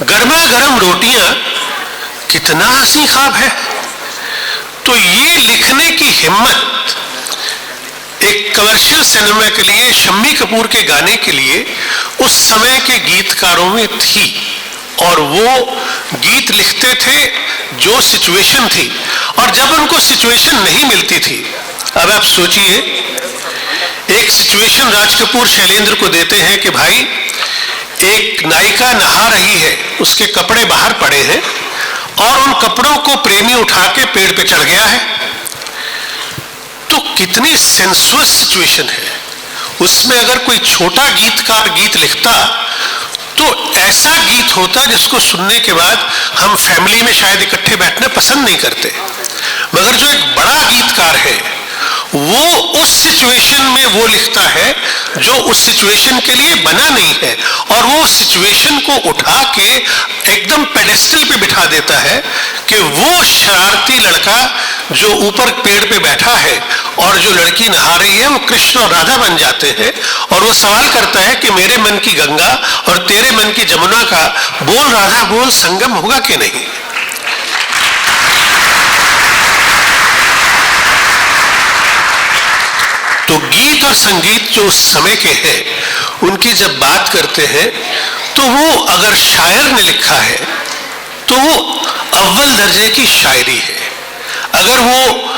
गर्मा गर्म रोटियां कितना हंसी ख्वाब है। तो ये लिखने की हिम्मत एक कमर्शियल सिनेमा के लिए, शम्मी कपूर के गाने के लिए उस समय के गीतकारों में थी। और वो गीत लिखते थे जो सिचुएशन थी, और जब उनको सिचुएशन नहीं मिलती थी, अब आप सोचिए, एक सिचुएशन राज कपूर शैलेंद्र को देते हैं कि भाई एक नायिका नहा रही है, उसके कपड़े बाहर पड़े हैं और उन कपड़ों को प्रेमी उठा के पेड़ पे चढ़ गया है। तो कितनी सेंसुअस सिचुएशन है। उसमें अगर कोई छोटा गीतकार गीत लिखता तो ऐसा गीत होता जिसको सुनने के बाद हम फैमिली में शायद इकट्ठे बैठना पसंद नहीं करते। मगर जो एक बड़ा गीतकार है वो उस सिचुएशन में वो लिखता है जो उस सिचुएशन के लिए बना नहीं है, और वो सिचुएशन को उठा के एकदम पेडेस्टल पे बिठा देता है कि वो शरारती लड़का जो ऊपर पेड़ पे बैठा है और जो लड़की नहा रही है वो कृष्ण और राधा बन जाते हैं। और वो सवाल करता है कि मेरे मन की गंगा और तेरे मन की जमुना का बोल राधा बोल संगम होगा कि नहीं। तो गीत और संगीत जो उस समय के हैं उनकी जब बात करते हैं तो वो अगर शायर ने लिखा है तो वो अव्वल दर्जे की शायरी है। अगर वो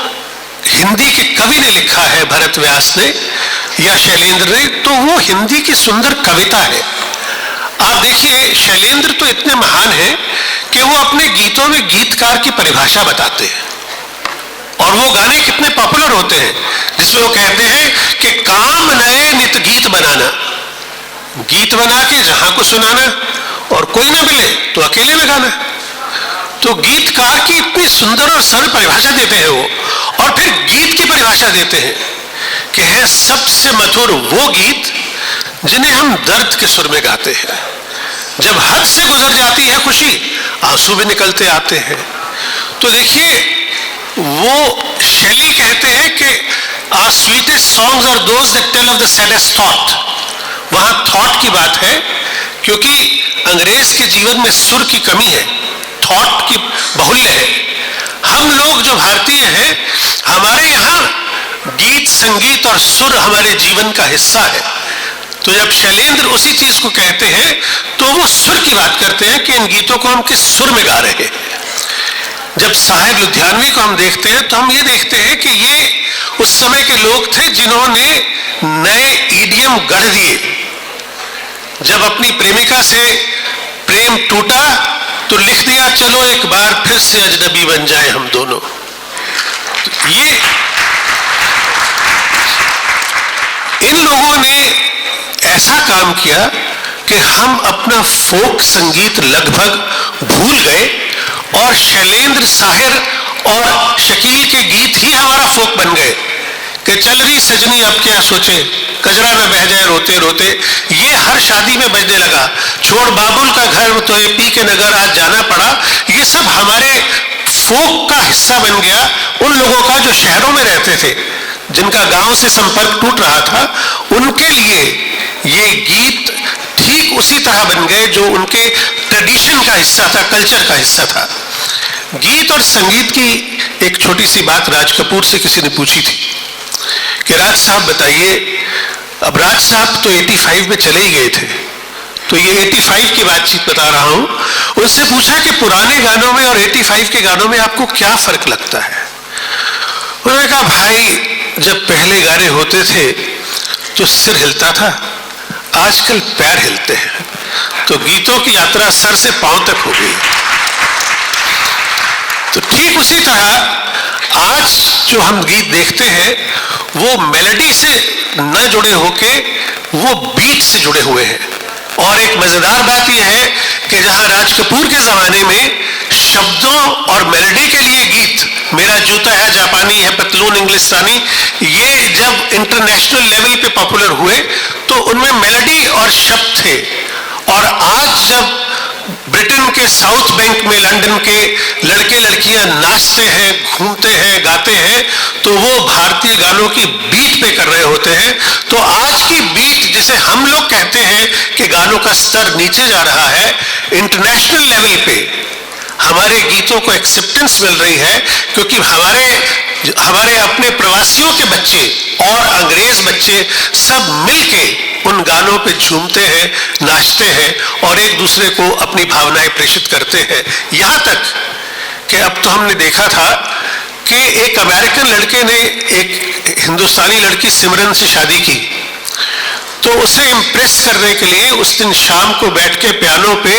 हिंदी के कवि ने लिखा है, भरत व्यास ने या शैलेंद्र ने, तो वो हिंदी की सुंदर कविता है। आप देखिए, शैलेंद्र तो इतने महान हैं कि वो अपने गीतों में गीतकार की परिभाषा बताते हैं, और वो गाने कितने पॉपुलर होते हैं, जिसमें वो कहते हैं कि काम नए नित गीत बनाना, गीत बना के जहां को सुनाना, और कोई ना मिले तो अकेले में गाना। तो गीतकार की इतनी सुंदर और सरल परिभाषा देते हैं वो, और फिर गीत की परिभाषा देते हैं कि है सबसे मधुर वो गीत जिन्हें हम दर्द के सुर में गाते हैं। जब हद से गुजर जाती है खुशी, आंसू भी निकलते आते हैं। तो देखिए, वो शैली कहते हैं कि our sweetest songs are those that tell of the saddest thought. वहां थॉट की बात है, क्योंकि अंग्रेज के जीवन में सुर की कमी है, थॉट की बाहुल्य है। हम लोग जो भारतीय हैं, हमारे यहाँ गीत संगीत और सुर हमारे जीवन का हिस्सा है। तो जब शैलेंद्र उसी चीज को कहते हैं तो वो सुर की बात करते हैं कि इन गीतों को हम किस सुर में गा रहे हैं। जब साहिब लुधियानवी को हम देखते हैं तो हम ये देखते हैं कि ये उस समय के लोग थे जिन्होंने नए ईडियम गढ़ दिए। जब अपनी प्रेमिका से प्रेम टूटा तो लिख दिया, चलो एक बार फिर से अजनबी बन जाए हम दोनों। ये इन लोगों ने ऐसा काम किया कि हम अपना फोक संगीत लगभग भूल गए, और शैलेंद्र साहिर और शकील के गीत ही हमारा फोक बन गए कि चल रही सजनी अब क्या सोचे, कजरा न बह जाए रोते रोते, ये हर शादी में बजने लगा। छोड़ बाबुल का घर तो एपी के नगर आज जाना पड़ा, ये सब हमारे फोक का हिस्सा बन गया। उन लोगों का जो शहरों में रहते थे, जिनका गांव से संपर्क टूट रहा था, उनके लिए ये गीत ठीक उसी तरह बन गए जो उनके ट्रेडिशन का हिस्सा था, कल्चर का हिस्सा था। गीत और संगीत की एक छोटी सी बात राज कपूर से किसी ने पूछी थी कि राज साहब बताइए, अब राज साहब तो 85 में चले ही गए थे, तो ये 85 की बातचीत बता रहा हूं। उससे पूछा कि पुराने गानों में और 85 के गानों में आपको क्या फर्क लगता है। उन्होंने कहा, भाई जब पहले गाने होते थे तो सिर हिलता था, आजकल पैर हिलते हैं, तो गीतों की यात्रा सर से पांव तक हो गई। तो ठीक उसी तरह आज जो हम गीत देखते हैं वो मेलोडी से न जुड़े होके वो बीट से जुड़े हुए हैं। और एक मजेदार बात यह है कि जहां राज कपूर के जमाने में शब्दों और मेलोडी के लिए गीत, मेरा जूता है जापानी है पतलून इंग्लिस्तानी, ये जब इंटरनेशनल लेवल पे पॉपुलर हुए तो उनमें मेलोडी और शब्द थे। और आज जब ब्रिटेन के साउथ बैंक में लंदन के लड़के लड़कियां नाचते हैं, घूमते हैं, गाते हैं, तो वो भारतीय गानों की बीट पे कर रहे होते हैं। तो आज की बीट, जिसे हम लोग कहते हैं कि गानों का स्तर नीचे जा रहा है, इंटरनेशनल लेवल पे हमारे गीतों को एक्सेप्टेंस मिल रही है, क्योंकि हमारे अपने प्रवासियों के बच्चे और अंग्रेज बच्चे सब मिलके उन गानों पे झूमते हैं, नाचते हैं और एक दूसरे को अपनी भावनाएं प्रेषित करते हैं। यहां तक कि अब तो हमने देखा था कि एक अमेरिकन लड़के ने एक हिंदुस्तानी लड़की सिमरन से शादी की, तो उसे इम्प्रेस करने के लिए उस दिन शाम को बैठ के पियानो पे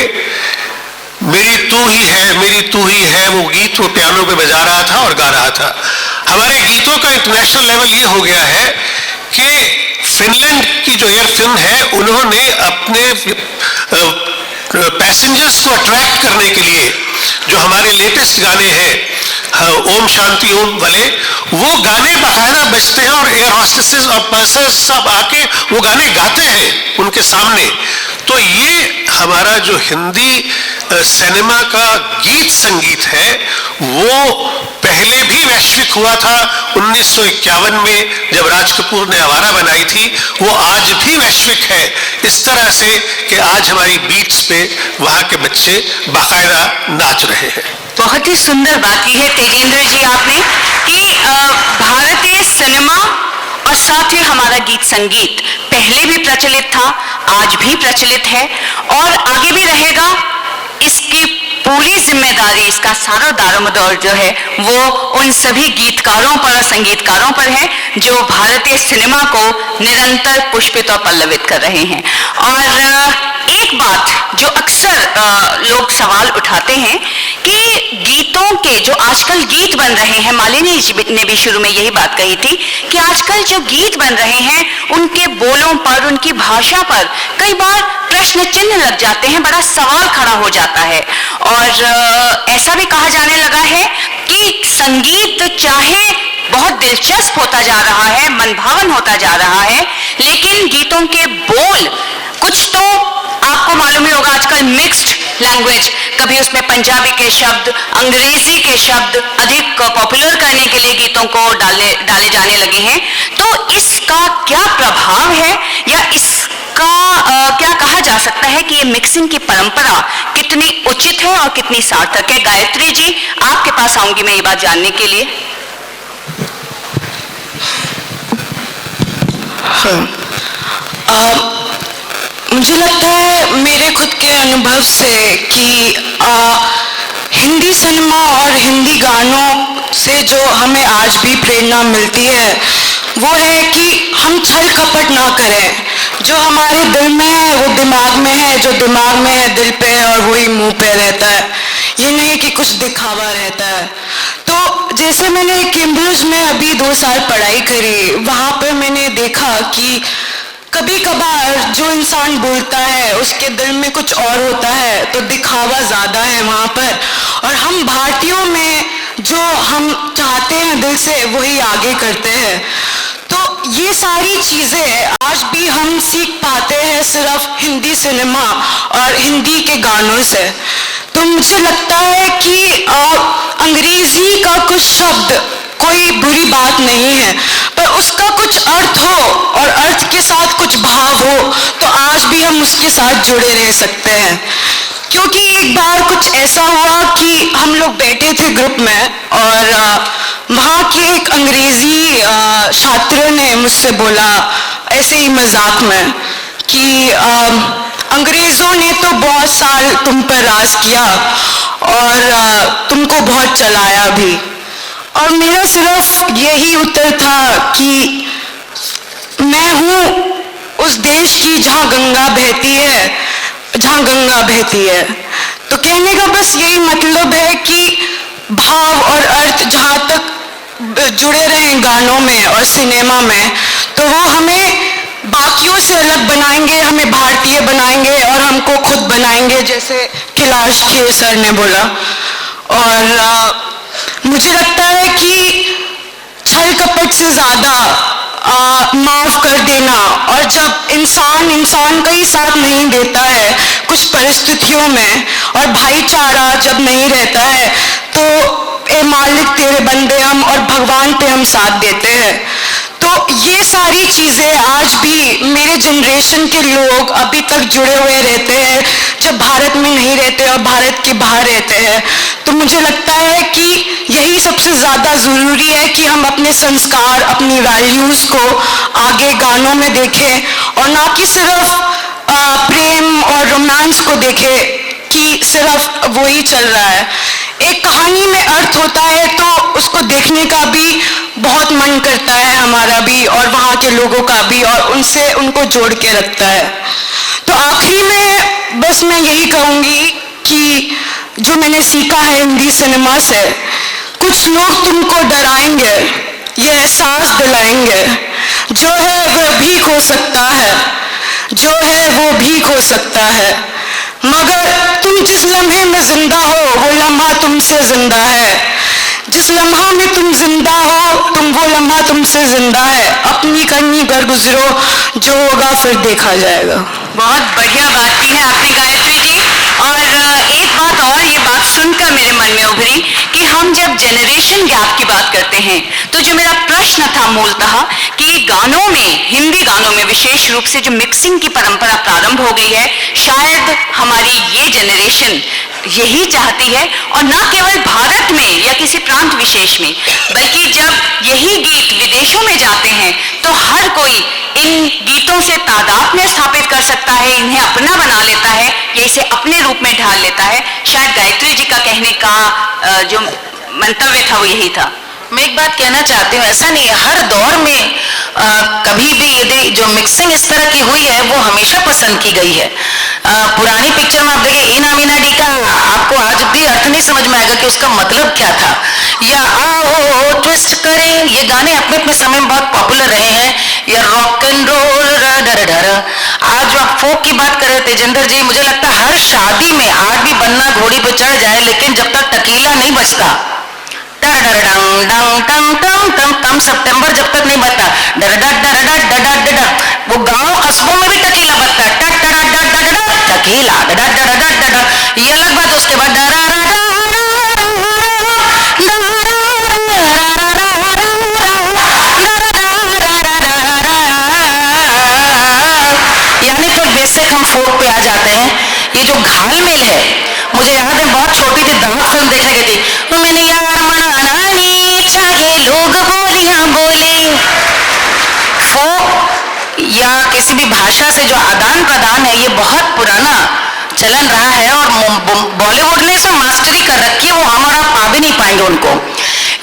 मेरी तू ही है वो गीत वो पियानो पे बजा रहा था और गा रहा था। हमारे गीतों का इंटरनेशनल लेवल ये हो गया है कि फिनलैंड की जो एयर फिल्म है, उन्होंने अपने पैसेंजर्स को अट्रैक्ट करने के लिए जो हमारे लेटेस्ट गाने हैं ओम शांति ओम वाले, वो गाने बाकायदा बजते हैं और एयर हॉस्टेसेस और पर्सर्स सब आके वो गाने गाते हैं उनके सामने। तो ये हमारा जो हिंदी सिनेमा का गीत संगीत है वो पहले भी वैश्विक हुआ था 1951 में जब राज कपूर ने आवारा बनाई थी, वो आज भी वैश्विक है इस तरह से कि आज हमारी बीट्स पे वहां के बच्चे बाकायदा नाच रहे हैं। बहुत ही सुंदर बात की है तेजेंद्र जी आपने कि भारतीय सिनेमा और साथ ही हमारा गीत संगीत पहले भी प्रचलित था, आज भी प्रचलित है और आगे भी रहेगा। इसकी पूरी जिम्मेदारी, इसका सारा दारोमदार जो है वो उन सभी गीतकारों पर और संगीतकारों पर है जो भारतीय सिनेमा को निरंतर पुष्पित और पल्लवित कर रहे हैं। और एक बात जो अक्सर लोग सवाल उठाते हैं कि गीतों के जो आजकल गीत बन रहे हैं, मालिनी ने भी शुरू में यही बात कही थी कि आजकल जो गीत बन रहे हैं उनके बोलों पर, उनकी भाषा पर कई बार प्रश्न चिन्ह लग जाते हैं, बड़ा सवाल खड़ा हो जाता है। और ऐसा भी कहा जाने लगा है कि संगीत चाहे बहुत दिलचस्प होता जा रहा है, मनभावन होता जा रहा है, लेकिन गीतों के बोल कुछ तो आपको मालूम ही होगा, आजकल मिक्स्ड लैंग्वेज, कभी उसमें पंजाबी के शब्द, अंग्रेजी के शब्द अधिक पॉपुलर करने के लिए गीतों को डाले जाने लगे हैं। तो इसका क्या प्रभाव है या इसका क्या कहा जा सकता है कि ये मिक्सिंग की परंपरा कितनी उचित है और कितनी सार्थक है? गायत्री जी, आपके पास आऊंगी मैं ये बात जानने के लिए। मुझे लगता है मेरे खुद के अनुभव से कि हिंदी सिनेमा और हिंदी गानों से जो हमें आज भी प्रेरणा मिलती है वो है कि हम छल कपट ना करें। जो हमारे दिल में है वो दिमाग में है, जो दिमाग में है दिल पे है, और वही मुंह पे रहता है। ये नहीं कि कुछ दिखावा रहता है। तो जैसे मैंने कैम्ब्रिज में अभी 2 साल पढ़ाई करी, वहाँ पर मैंने देखा कि कभी कभार जो इंसान बोलता है उसके दिल में कुछ और होता है, तो दिखावा ज़्यादा है वहाँ पर, और हम भारतीयों में जो हम चाहते हैं दिल से वही आगे करते हैं। तो ये सारी चीज़ें आज भी हम सीख पाते हैं सिर्फ हिंदी सिनेमा और हिंदी के गानों से। तो मुझे लगता है कि अंग्रेजी का कुछ शब्द कोई बुरी बात नहीं है, पर उसका कुछ अर्थ हो और अर्थ के साथ कुछ भाव हो तो आज भी हम उसके साथ जुड़े रह सकते हैं। क्योंकि एक बार कुछ ऐसा हुआ कि हम लोग बैठे थे ग्रुप में, और वहाँ के एक अंग्रेजी छात्र ने मुझसे बोला ऐसे ही मजाक में कि अंग्रेज़ों ने तो बहुत साल तुम पर राज किया और तुमको बहुत चलाया भी। और मेरा सिर्फ यही उत्तर था कि मैं हूँ उस देश की जहाँ गंगा बहती है, जहाँ गंगा बहती है। तो कहने का बस यही मतलब है कि भाव और अर्थ जहाँ तक जुड़े रहें गानों में और सिनेमा में, तो वो हमें बाकियों से अलग बनाएंगे, हमें भारतीय बनाएंगे और हमको खुद बनाएंगे, जैसे कैलाश खेर सर ने बोला। और मुझे लगता है कि छल कपट से ज़्यादा माफ़ कर देना, और जब इंसान का ही साथ नहीं देता है कुछ परिस्थितियों में, और भाईचारा जब नहीं रहता है, तो ए मालिक तेरे बंदे हम और भगवान पे हम साथ देते हैं। तो ये सारी चीज़ें आज भी मेरे जनरेशन के लोग अभी तक जुड़े हुए रहते हैं, जब भारत में नहीं रहते और भारत के बाहर रहते हैं। तो मुझे लगता है कि यही सबसे ज़्यादा ज़रूरी है कि हम अपने संस्कार, अपनी वैल्यूज़ को आगे गानों में देखें, और ना कि सिर्फ प्रेम और रोमांस को देखें कि सिर्फ वही चल रहा है। एक कहानी में अर्थ होता है तो उसको देखने का भी बहुत मन करता है हमारा भी, और वहाँ के लोगों का भी, और उनसे उनको जोड़ के रखता है। तो आखिरी में बस मैं यही कहूँगी कि जो मैंने सीखा है हिंदी सिनेमा से, कुछ लोग तुमको डराएंगे, ये एहसास दिलाएंगे, जो है वो भीख हो सकता है, जो है वो भीख हो सकता है, मगर तुम जिस लम्हे में जिंदा हो वो लम्हा तुमसे जिंदा है। जिस लम्हा में तुम जिंदा हो वो लम्हा तुमसे जिंदा है। अपनी करनी कर गुजरो, जो होगा फिर देखा जाएगा। बहुत बढ़िया बात की है आपने गायत्री जी। और एक बात और, ये बात सुनकर मेरे मन में उभरी कि हम जब जनरेशन गैप की बात करते हैं तो जो मेरा प्रश्न था मूलतः कि कि गानों में, हिंदी गानों में विशेष रूप से जो मिक्सिंग की परंपरा प्रारंभ हो गई है, शायद हमारी ये जनरेशन यही चाहती है, और न केवल भारत में या किसी प्रांत विशेष में, बल्कि जब यही गीत विदेशों में जाते हैं तो हर कोई इन गीतों से तादात्म्य स्थापित कर सकता है, इन्हें अपना बना लेता है या इसे अपने रूप में ढाल लेता है। शायद गायत्री जी का कहने का जो मंतव्य था वो यही था। मैं एक बात कहना चाहती हूँ, ऐसा नहीं है, हर दौर में कभी भी यदि जो मिक्सिंग इस तरह की हुई है वो हमेशा पसंद की गई है। पुरानी पिक्चर में आप देखिए इन अमीना डी का आपको आज भी अर्थ नहीं समझ में आएगा कि उसका मतलब क्या था, या आओ ट्विस्ट करें, ये गाने अपने अपने समय में बहुत पॉपुलर रहे हैं, या रॉक एंड रोल आज जो आप फोक की बात कर रहे थे तेजेंद्र जी, मुझे लगता है हर शादी में आज भी बनना घोड़ी पे चढ़ जाए, लेकिन जब तक टकीला नहीं बजता, कम सितंबर जब तक नहीं बजता, वो गांव कस्बों में भी टकीला बजता है, टकीला, ये अलग बात। उसके बाद यानी फिर बेसिक हम फोक पे आ जाते हैं। ये जो घालमेल है, मुझे याद है बहुत छोटी थी, दांत फिल्म देखने गई थी, मैंने यार मनाना नहीं चाहे लोग बोलियां बोले। फोक या किसी भी भाषा से जो आदान प्रदान है, ये बहुत पुराना चलन रहा है, और बॉलीवुड ने इसमें मास्टरी कर रखी है, वो हम और आप पा भी नहीं पाएंगे उनको।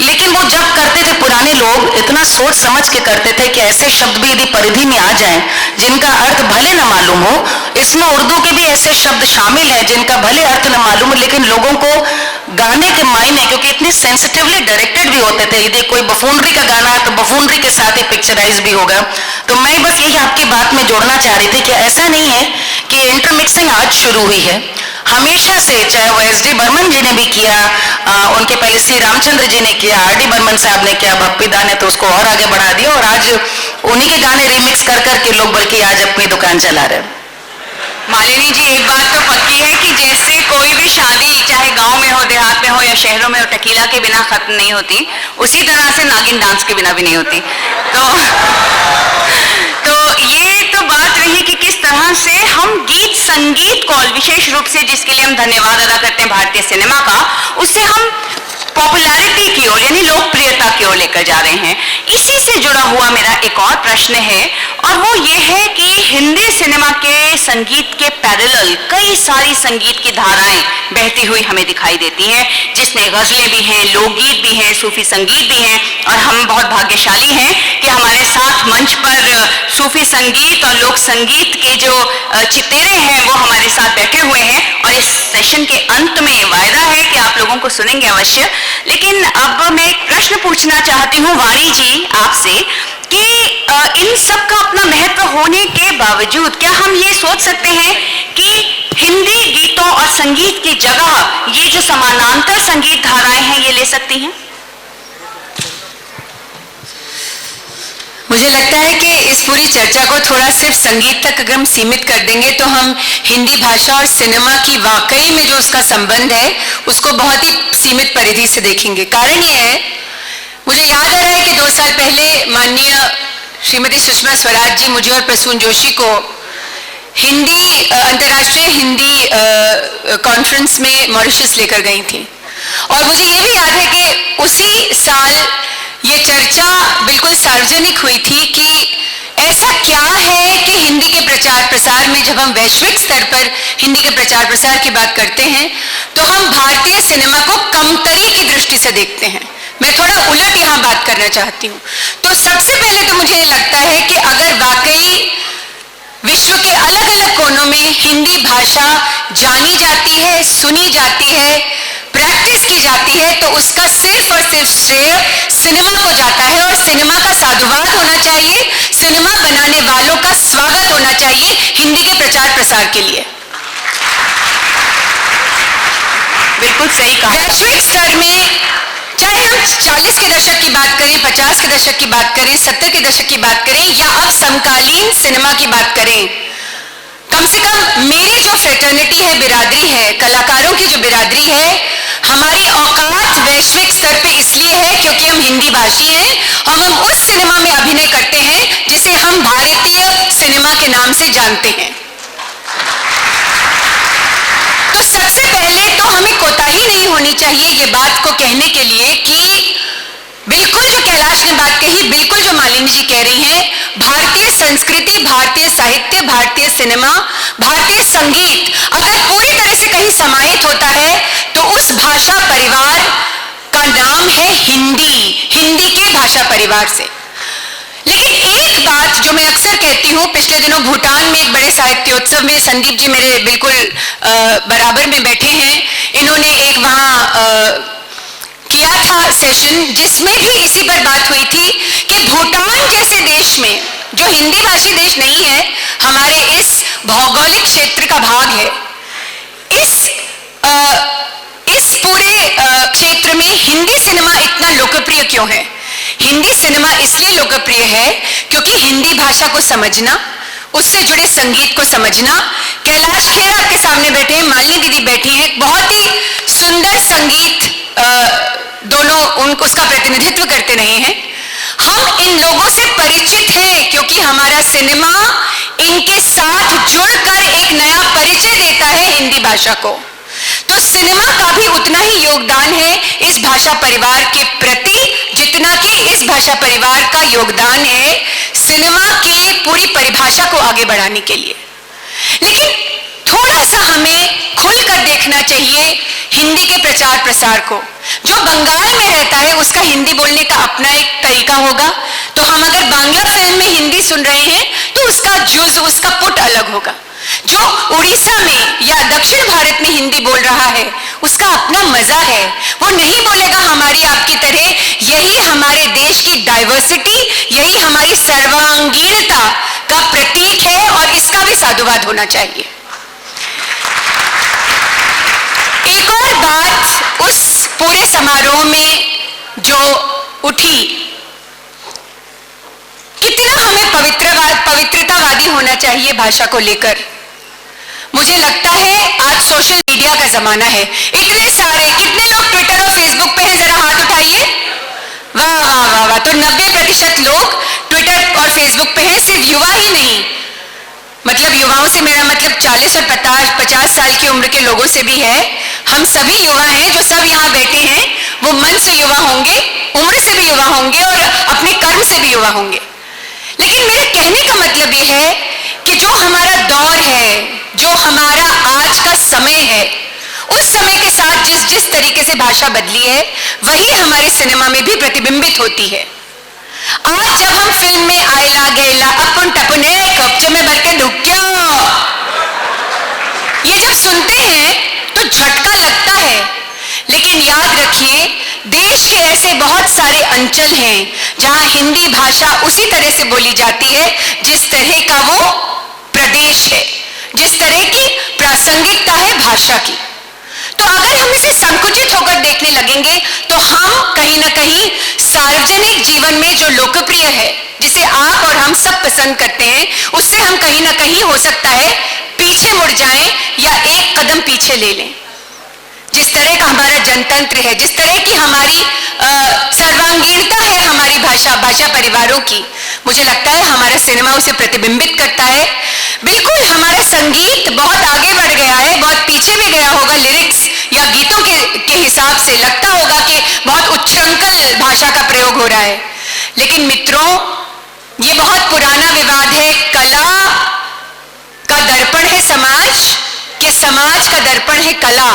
लेकिन वो जब करते थे, पुराने लोग इतना सोच समझ के करते थे कि ऐसे शब्द भी यदि परिधि में आ जाएं जिनका अर्थ भले न मालूम हो, इसमें उर्दू के भी ऐसे शब्द शामिल हैं जिनका भले अर्थ न मालूम हो, लेकिन लोगों को गाने के मायने, क्योंकि इतने सेंसिटिवली डायरेक्टेड भी होते थे, यदि कोई बफूनरी का गाना है तो बफूनरी के साथ ही पिक्चराइज भी होगा। तो मैं बस यही आपकी बात में जोड़ना चाह रही थी कि ऐसा नहीं है कि इंटरमिक्सिंग आज शुरू हुई है, हमेशा से, चाहे वो एस डी बर्मन जी ने भी किया, उनके पहले सी रामचंद्र जी ने किया, आर डी बर्मन साहब ने किया, भक्ति दा ने तो उसको और आगे बढ़ा दिया, और आज उन्हीं के गाने रिमिक्स कर करके लोग बल्कि आज अपनी दुकान चला रहे हैं। मालिनी जी, एक बात तो पक्की है कि जैसे कोई भी शादी चाहे गांव में हो, देहात में हो या शहरों में हो, टकीला के बिना खत्म नहीं होती, उसी तरह से नागिन डांस के बिना भी नहीं होती। तो ये तो बात रही कि किस तरह से हम गीत संगीत को, विशेष रूप से जिसके लिए हम धन्यवाद अदा करते हैं भारतीय सिनेमा का, उससे हम पॉपुलैरिटी की ओर यानी लोकप्रियता की ओर लेकर जा रहे हैं। इसी से जुड़ा हुआ मेरा एक और प्रश्न है, और वो ये है कि हिंदी सिनेमा के संगीत के पैरेलल कई सारी संगीत की धाराएं बहती हुई हमें दिखाई देती हैं, जिसमें गजलें भी हैं, लोकगीत भी हैं, सूफी संगीत भी हैं, और हम बहुत भाग्यशाली हैं कि हमारे साथ मंच पर सूफी संगीत और लोक संगीत के जो चितेरे हैं वो हमारे साथ बैठे हुए हैं, और इस सेशन के अंत में वायदा है कि आप लोगों को सुनेंगे अवश्य। लेकिन अब मैं एक प्रश्न पूछना चाहती हूँ वाणी जी आपसे कि इन सब का अपना महत्व होने के बावजूद क्या हम ये सोच सकते हैं कि हिंदी गीतों और संगीत की जगह ये जो समानांतर संगीत धाराएं हैं ये ले सकती हैं? मुझे लगता है कि इस पूरी चर्चा को थोड़ा सिर्फ संगीत तक अगर हम सीमित कर देंगे तो हम हिंदी भाषा और सिनेमा की वाकई में जो उसका संबंध है उसको बहुत ही सीमित परिधि से देखेंगे। कारण ये है, मुझे याद आ रहा है कि 2 साल पहले माननीय श्रीमती सुषमा स्वराज जी मुझे और प्रसून जोशी को अंतर्राष्ट्रीय हिंदी कॉन्फ्रेंस में मॉरिशस लेकर गई थी, और मुझे ये भी याद है कि उसी साल ये चर्चा बिल्कुल सार्वजनिक हुई थी कि ऐसा क्या है कि हिंदी के प्रचार प्रसार में जब हम वैश्विक स्तर पर हिंदी के प्रचार प्रसार की बात करते हैं तो हम भारतीय सिनेमा को कमतरी की दृष्टि से देखते हैं। मैं थोड़ा उलट यहाँ बात करना चाहती हूँ। तो सबसे पहले तो मुझे लगता है कि अगर वाकई विश्व के अलग अलग कोनों में हिंदी भाषा जानी जाती है, सुनी जाती है, प्रैक्टिस की जाती है, तो उसका सिर्फ और सिर्फ श्रेय सिनेमा को जाता है, और सिनेमा का साधुवाद होना चाहिए, सिनेमा बनाने वालों का स्वागत होना चाहिए हिंदी के प्रचार प्रसार के लिए। बिल्कुल सही कहा। वैश्विक स्तर में चाहे हम 40 के दशक की बात करें, 50 के दशक की बात करें, 70 के दशक की बात करें, या अब समकालीन सिनेमा की बात करें, कम से कम मेरी जो फ्रेटर्निटी है, बिरादरी है, कलाकारों की जो बिरादरी है, हमारी औकात वैश्विक स्तर पे इसलिए है क्योंकि हम हिंदी भाषी हैं और हम उस सिनेमा में अभिनय करते हैं जानते हैं। तो सबसे पहले तो हमें कोताही नहीं होनी चाहिए ये बात को कहने के लिए कि बिल्कुल जो कैलाश ने बात कही, बिल्कुल जो मालिनी जी कह रही हैं, भारतीय संस्कृति, भारतीय साहित्य, भारतीय सिनेमा, भारतीय संगीत अगर पूरी तरह से कहीं समाहित होता है तो उस भाषा परिवार का नाम है हिंदी, हिंदी के भाषा परिवार से। लेकिन एक बात जो मैं अक्सर कहती हूं, पिछले दिनों भूटान में एक बड़े साहित्योत्सव में संदीप जी मेरे बिल्कुल बराबर में बैठे हैं, इन्होंने एक वहां किया था सेशन जिसमें भी इसी पर बात हुई थी कि भूटान जैसे देश में जो हिंदी भाषी देश नहीं है, हमारे इस भौगोलिक क्षेत्र का भाग है, इस पूरे क्षेत्र में हिंदी सिनेमा इतना लोकप्रिय क्यों है? हिंदी सिनेमा इसलिए लोकप्रिय है क्योंकि हिंदी भाषा को समझना, उससे जुड़े संगीत को समझना, कैलाश खेर आपके सामने बैठे हैं, मालिनी दीदी बैठी हैं, बहुत ही सुंदर संगीत दोनों उनको उसका प्रतिनिधित्व करते रहे हैं। हम इन लोगों से परिचित हैं क्योंकि हमारा सिनेमा इनके साथ जुड़कर एक नया परिचय देता है हिंदी भाषा को। तो सिनेमा का भी उतना ही योगदान है इस भाषा परिवार के प्रति जितना कि इस भाषा परिवार का योगदान है सिनेमा की पूरी परिभाषा को आगे बढ़ाने के लिए। लेकिन थोड़ा सा हमें खुलकर देखना चाहिए हिंदी के प्रचार प्रसार को। जो बंगाल में रहता है उसका हिंदी बोलने का अपना एक तरीका होगा, तो हम अगर बांग्ला फिल्म में हिंदी सुन रहे हैं तो उसका जुज, उसका पुट अलग होगा। जो उड़ीसा में या दक्षिण भारत में हिंदी बोल रहा है उसका अपना मजा है, वो नहीं बोलेगा हमारी आपकी तरह। यही हमारे देश की डाइवर्सिटी, यही हमारी सर्वांगीणता का प्रतीक है और इसका भी साधुवाद होना चाहिए। एक और बात उस पूरे समारोह में जो उठी, कितना हमें पवित्रतावादी होना चाहिए भाषा को लेकर। मुझे लगता है आज सोशल मीडिया का जमाना है, इतने सारे, कितने लोग ट्विटर और फेसबुक पे हैं, जरा हाथ उठाइए। वाह वाह वाह वाह। तो 90% लोग ट्विटर और फेसबुक पे हैं। सिर्फ युवा ही नहीं, मतलब युवाओं से मेरा मतलब 40 और 50 साल की उम्र के लोगों से भी है। हम सभी युवा हैं, जो सब यहाँ बैठे हैं वो मन से युवा होंगे, उम्र से भी युवा होंगे और अपने कर्म से भी युवा होंगे। लेकिन मेरे कहने का मतलब ये है कि जो हमारा दौर है, जो हमारा आज का समय है, उस समय के साथ जिस जिस तरीके से भाषा बदली है वही हमारे सिनेमा में भी प्रतिबिंबित होती है। आज जब हम फिल्म में आयला गैला अपन टपने कब्जे में भर के ढुक्या, ये जब सुनते हैं तो झटका लगता है। लेकिन याद रखिए, देश के ऐसे बहुत सारे अंचल हैं जहां हिंदी भाषा उसी तरह से बोली जाती है जिस तरह का वो प्रदेश है, जिस तरह की प्रासंगिकता है भाषा की। तो अगर हम इसे संकुचित होकर देखने लगेंगे तो हम कहीं ना कहीं सार्वजनिक जीवन में जो लोकप्रिय है, जिसे आप और हम सब पसंद करते हैं, उससे हम कहीं ना कहीं हो सकता है पीछे मुड़ जाएं या एक कदम पीछे ले लें। जिस तरह का हमारा जनतंत्र है, जिस तरह की हमारी सर्वांगीणता है हमारी भाषा परिवारों की, मुझे लगता है हमारा सिनेमा उसे प्रतिबिंबित करता है। बिल्कुल हमारा संगीत बहुत आगे बढ़ गया है, बहुत पीछे भी गया होगा लिरिक्स या गीतों के हिसाब से। लगता होगा कि बहुत उच्छृंखल भाषा का प्रयोग हो रहा है, लेकिन मित्रों ये बहुत पुराना विवाद है। कला का दर्पण है समाज, कि समाज का दर्पण है कला।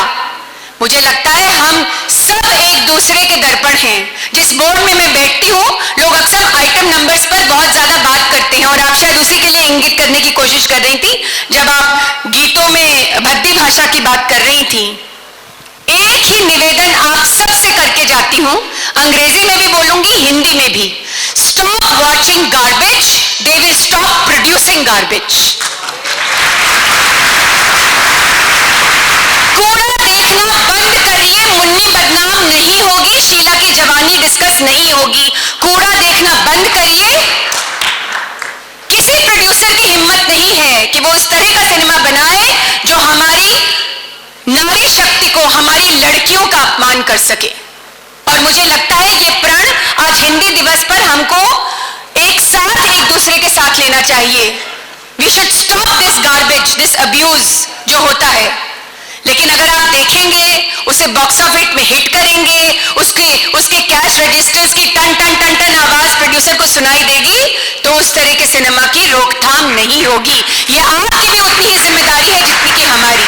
मुझे लगता है हम सब एक दूसरे के दर्पण हैं। जिस बोर्ड में मैं बैठती हूँ, लोग अक्सर आइटम नंबर्स पर बहुत ज्यादा बात करते हैं और आप शायद उसी के लिए इंगित करने की कोशिश कर रही थी जब आप गीतों में भद्दी भाषा की बात कर रही थी। एक ही निवेदन आप सबसे करके जाती हूँ, अंग्रेजी में भी बोलूंगी, हिंदी में भी। Stop watching garbage, they will stop producing garbage. देखना बंद करिए, मुन्नी बदनाम नहीं होगी, शीला की जवानी डिस्कस नहीं होगी। कूड़ा देखना बंद करिए। किसी प्रोड्यूसर की हिम्मत नहीं है कि वो उस तरह का सिनेमा बनाए जो हमारी नारी शक्ति को, हमारी लड़कियों का अपमान कर सके। और मुझे लगता है ये प्रण आज हिंदी दिवस पर हमको एक साथ एक दूसरे के साथ लेना चाहिए। We we should stop this garbage, this abuse जो होता है। लेकिन अगर आप देखेंगे उसे बॉक्स ऑफिस में हिट करेंगे, उसके कैश रजिस्टर्स की टन टन टन टन आवाज प्रोड्यूसर को सुनाई देगी, तो उस तरह के सिनेमा की रोकथाम नहीं होगी। ये आपकी भी उतनी ही जिम्मेदारी है जितनी कि हमारी।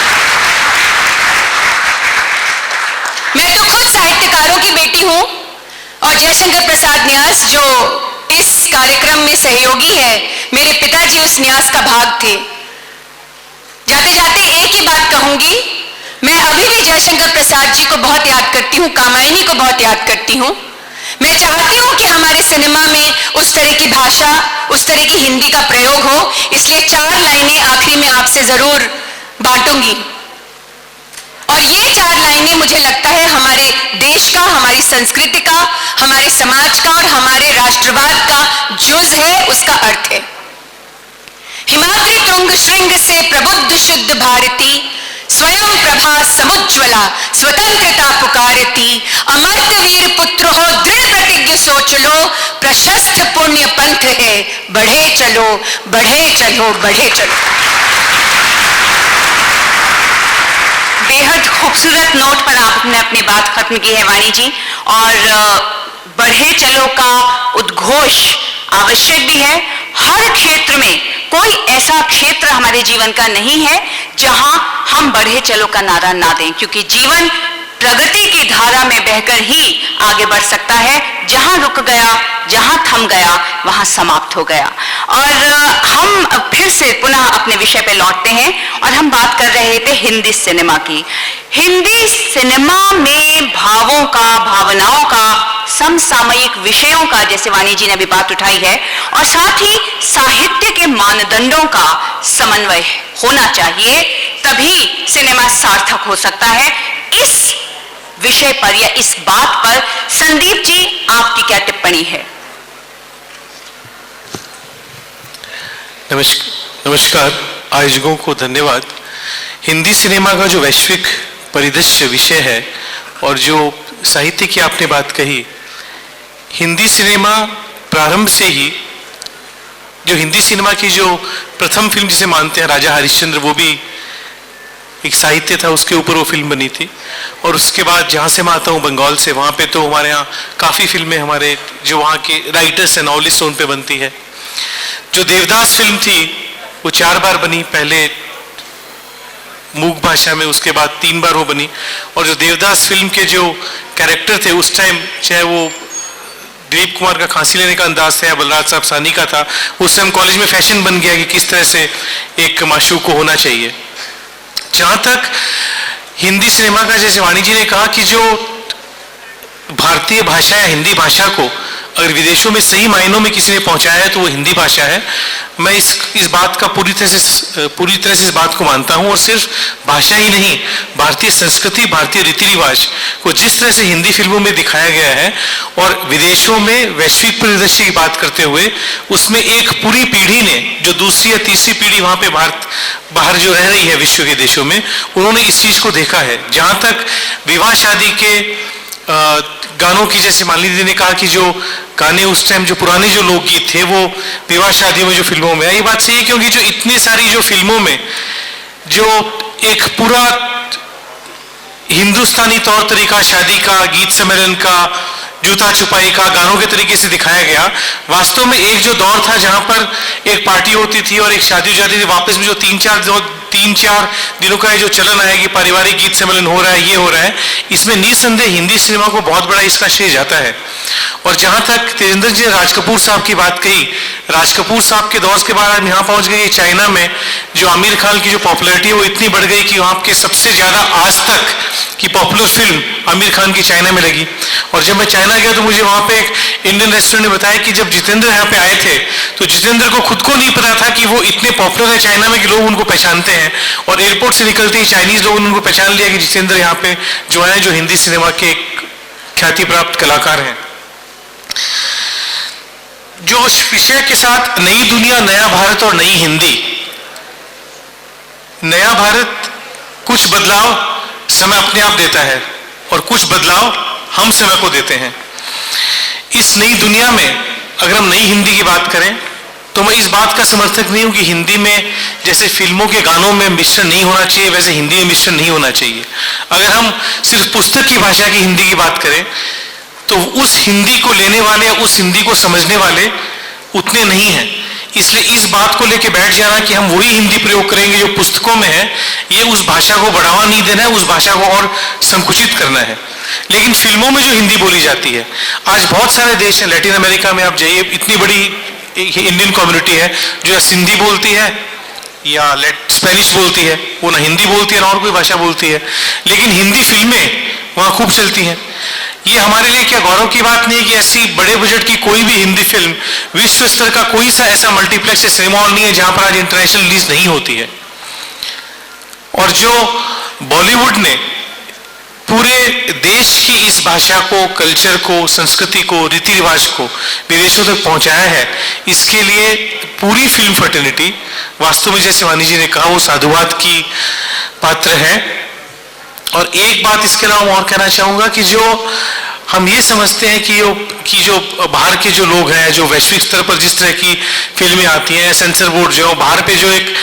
मैं तो खुद साहित्यकारों की बेटी हूं और जयशंकर प्रसाद न्यास जो इस कार्यक्रम में सहयोगी है, मेरे पिताजी उस न्यास का भाग थे। जाते जाते एक ही बात कहूंगी, मैं अभी भी जयशंकर प्रसाद जी को बहुत याद करती हूँ, कामायनी को बहुत याद करती हूँ। मैं चाहती हूँ कि हमारे सिनेमा में उस तरह की भाषा, उस तरह की हिंदी का प्रयोग हो, इसलिए 4 लाइनें आखिरी में आपसे जरूर बांटूंगी। और ये 4 लाइनें मुझे लगता है हमारे देश का, हमारी संस्कृति का, हमारे समाज का और हमारे राष्ट्रवाद का जुज है, उसका अर्थ है। हिमाद्री तुंग श्रृंग से प्रबुद्ध शुद्ध भारती, स्वयं प्रभा समुज्ज्वला स्वतंत्रता पुकारती, अमर्त वीर पुत्र हो दृढ़ प्रतिज्ञ सोच लो, प्रशस्त पुण्य पंथ है बढ़े चलो बढ़े चलो बढ़े चलो। बेहद खूबसूरत नोट पर आपने अपनी बात खत्म की है वाणी जी। और बढ़े चलो का उद्घोष आवश्यक भी है। हर क्षेत्र में कोई ऐसा क्षेत्र हमारे जीवन का नहीं है जहां हम बढ़े चलो का नारा ना दें, क्योंकि जीवन प्रगति की धारा में बहकर ही आगे बढ़ सकता है। जहां रुक गया, जहां थम गया, वहां समाप्त हो गया। और हम फिर से पुनः अपने विषय पे लौटते हैं और हम बात कर रहे थे हिंदी सिनेमा की। हिंदी सिनेमा में भावों का, भावनाओं का, समसामयिक विषयों का, जैसे वाणी जी ने अभी बात उठाई है, और साथ ही साहित्य के मानदंडों का समन्वय होना चाहिए, तभी सिनेमा सार्थक हो सकता है। इस विषय पर या इस बात पर संदीप जी आपकी क्या टिप्पणी है? नमस्कार, आयोजकों को धन्यवाद। हिंदी सिनेमा का जो वैश्विक परिदृश्य विषय है और जो साहित्य की आपने बात कही, हिंदी सिनेमा प्रारंभ से ही, जो हिंदी सिनेमा की जो प्रथम फिल्म जिसे मानते हैं राजा हरिश्चंद्र, वो भी एक साहित्य था, उसके ऊपर वो फिल्म बनी थी। और उसके बाद जहाँ से मैं आता हूँ बंगाल से, वहाँ पे तो हमारे यहाँ काफ़ी फिल्में हमारे जो वहाँ के राइटर्स हैं, नॉवलिस्ट, उन पे बनती है। जो देवदास फिल्म थी वो 4 बार बनी, पहले मूक भाषा में, उसके बाद 3 बार वो बनी। और जो देवदास फिल्म के जो कैरेक्टर थे उस टाइम, चाहे वो दिलीप कुमार का खांसी लेने का अंदाज था या बलराज साहब सानी का था, उस टाइम कॉलेज में फैशन बन गया कि किस तरह से एक माशूक को होना चाहिए। जहाँ तक हिंदी सिनेमा का, जैसे वाणी जी ने कहा कि जो भारतीय भाषा या हिंदी भाषा को अगर विदेशों में सही मायनों में किसी ने पहुंचाया है तो वो हिंदी भाषा है। मैं इस बात का पूरी तरह से इस बात को मानता हूं। और सिर्फ भाषा ही नहीं, भारतीय संस्कृति, भारतीय रीति रिवाज को जिस तरह से हिंदी फिल्मों में दिखाया गया है और विदेशों में वैश्विक परिदृश्य की बात करते हुए, उसमें एक पूरी पीढ़ी ने, जो दूसरी या तीसरी पीढ़ी वहां पे बाहर जो रह रही है विश्व के देशों में, उन्होंने इस चीज को देखा है। जहां तक विवाह शादी के गानों की, जैसे मालिनी दीदी ने कहा कि जो गाने उस टाइम, जो पुराने जो लोकगीत थे, वो विवाह शादियों में जो फिल्मों में, ये बात सही है, क्योंकि जो इतनी सारी जो फिल्मों में जो एक पूरा हिंदुस्तानी तौर तरीका शादी का, गीत सम्मेलन का, जूता छुपाई का, गानों के तरीके से दिखाया गया, वास्तव में एक जो दौर था जहां पर एक पार्टी होती थी और एक शादी हो जाती थी, वापस में जो 3-4 दिनों का जो चलन आया कि पारिवारिक गीत सम्मेलन हो रहा है, ये हो रहा है, इसमें निसंदेह हिंदी सिनेमा को बहुत बड़ा इसका श्रेय जाता है। और जहां तक तेजेंद्र जी ने राज कपूर साहब की बात कही, राज कपूर साहब के दौर के बाद हम यहाँ पहुंच गए चाइना में, जो आमिर खान की जो पॉपुलैरिटी है वो इतनी बढ़ गई कि वहां के सबसे ज्यादा आज तक की पॉपुलर फिल्म आमिर खान की चाइना में लगी। और जब मैं चाइना गया तो मुझे वहां पे एक इंडियन रेस्टोरेंट ने बताया कि जब जितेंद्र यहाँ पे आए थे तो जितेंद्र को खुद को नहीं पता था कि वो इतने पॉपुलर है चाइना में कि लोग उनको पहचानते हैं, और एयरपोर्ट से निकलते ही चाइनीज लोगों ने उनको पहचान लिया कि जितेंद्र यहाँ पे जो है, जो हिंदी सिनेमा के एक ख्याति प्राप्त कलाकार हैं। जो विषय के साथ नई दुनिया, नया भारत और नई हिंदी, नया भारत कुछ बदलाव समय अपने आप देता है और कुछ बदलाव हम समय को देते हैं। इस नई दुनिया में अगर हम नई हिंदी की बात करें तो मैं इस बात का समर्थक नहीं हूं कि हिंदी में जैसे फिल्मों के गानों में मिश्रण नहीं होना चाहिए वैसे हिंदी में मिश्रण नहीं होना चाहिए। अगर हम सिर्फ पुस्तक की भाषा की हिंदी की बात करें तो उस हिंदी को लेने वाले, उस हिंदी को समझने वाले उतने नहीं हैं। इसलिए इस बात को लेकर बैठ जाना कि हम वही हिंदी प्रयोग करेंगे जो पुस्तकों में है, ये उस भाषा को बढ़ावा नहीं देना है, उस भाषा को और संकुचित करना है। लेकिन फिल्मों में जो हिंदी बोली जाती है, आज बहुत सारे देश हैं, लैटिन अमेरिका में आप जाइए, इतनी बड़ी इंडियन कम्युनिटी है जो या सिंधी बोलती है या स्पेनिश बोलती है, वो ना हिंदी बोलती है ना और कोई भाषा बोलती है, लेकिन हिंदी फिल्में वहाँ खूब चलती हैं। ये हमारे लिए क्या गौरव की बात नहीं है कि ऐसी बड़े बजट की कोई भी हिंदी फिल्म, विश्व स्तर का कोई सा ऐसा मल्टीप्लेक्स या सिनेमा हॉल नहीं है जहां पर आज इंटरनेशनल रिलीज नहीं होती है। और जो बॉलीवुड ने पूरे देश की इस भाषा को, कल्चर को, संस्कृति को, रीति रिवाज को विदेशों तक पहुंचाया है, इसके लिए पूरी फिल्म फ्रेटर्निटी वास्तव में, जैसे वानी जी ने कहा, वो साधुवाद की पात्र है। और एक बात इसके अलावा और कहना चाहूंगा कि जो हम ये समझते हैं कि जो बाहर के जो लोग हैं, जो वैश्विक स्तर पर जिस तरह की फिल्में आती हैं, सेंसर बोर्ड जो बाहर पे जो एक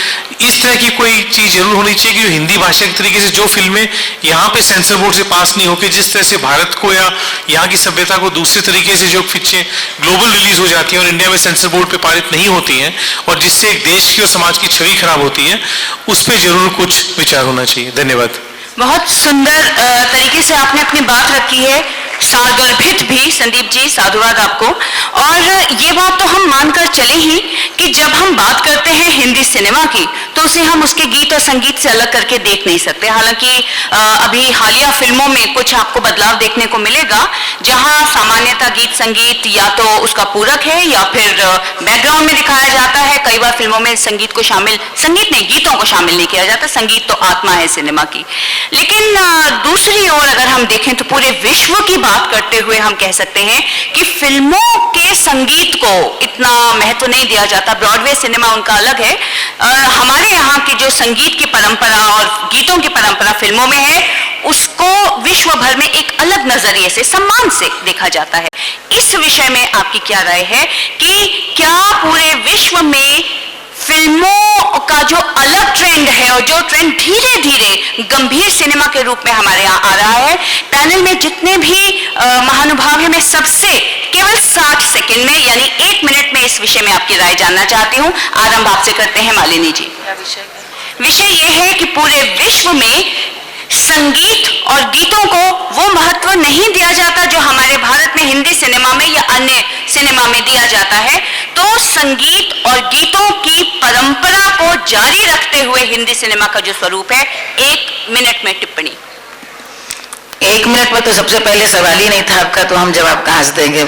इस तरह की कोई चीज जरूर होनी चाहिए कि जो हिंदी भाषा के तरीके से जो फिल्में यहाँ पे सेंसर बोर्ड से पास नहीं होकर जिस तरह से भारत को या यहाँ की सभ्यता को दूसरे तरीके से जो पिक्चरें ग्लोबल रिलीज हो जाती हैं और इंडिया में सेंसर बोर्ड पे पारित नहीं होती हैं और जिससे एक देश की और समाज की छवि खराब होती है, उस पर जरूर कुछ विचार होना चाहिए। धन्यवाद। बहुत सुंदर तरीके से आपने अपनी बात रखी है, सार्गर्भित भी। संदीप जी, साधुवाद आपको। और ये बात तो हम मानकर चले ही कि जब हम बात करते हैं हिंदी सिनेमा की तो उसे हम उसके गीत और संगीत से अलग करके देख नहीं सकते। हालांकि अभी हालिया फिल्मों में कुछ आपको बदलाव देखने को मिलेगा, जहां सामान्यतः गीत संगीत या तो उसका पूरक है या फिर बैकग्राउंड में दिखाया जाता है। कई बार फिल्मों में संगीत नहीं, गीतों को शामिल नहीं किया जाता। संगीत तो आत्मा है सिनेमा की। लेकिन दूसरी ओर अगर हम देखें तो पूरे विश्व की बात करते हुए हम कह सकते हैं कि फिल्मों के संगीत को इतना महत्व नहीं दिया जाता। ब्रॉडवे सिनेमा उनका अलग है। हमारे यहाँ की जो संगीत की परंपरा और गीतों की परंपरा फिल्मों में है, उसको विश्व भर में एक अलग नजरिए से, सम्मान से देखा जाता है। इस विषय में आपकी क्या राय है कि क्या पूरे विश्व में फिल्मों का जो अलग ट्रेंड है और जो ट्रेंड धीरे धीरे गंभीर सिनेमा के रूप में हमारे यहाँ आ रहा है, पैनल में जितने भी महानुभाव हैं, मैं सबसे केवल 60 सेकंड में यानी 1 मिनट में इस विषय में आपकी राय जानना चाहती हूँ। आरंभ आपसे करते हैं मालिनी जी। विषय ये है कि पूरे विश्व में संगीत और गीतों को वो महत्व नहीं दिया जाता जो हमारे भारत में हिंदी सिनेमा में या अन्य सिनेमा में दिया जाता है। तो संगीत और गीतों की परंपरा को जारी रखते हुए हिंदी सिनेमा का जो स्वरूप है, 1 मिनट में टिप्पणी। 1 मिनट में तो सबसे पहले सवाल ही नहीं था आपका, तो हम जवाब कहाँ से देंगे।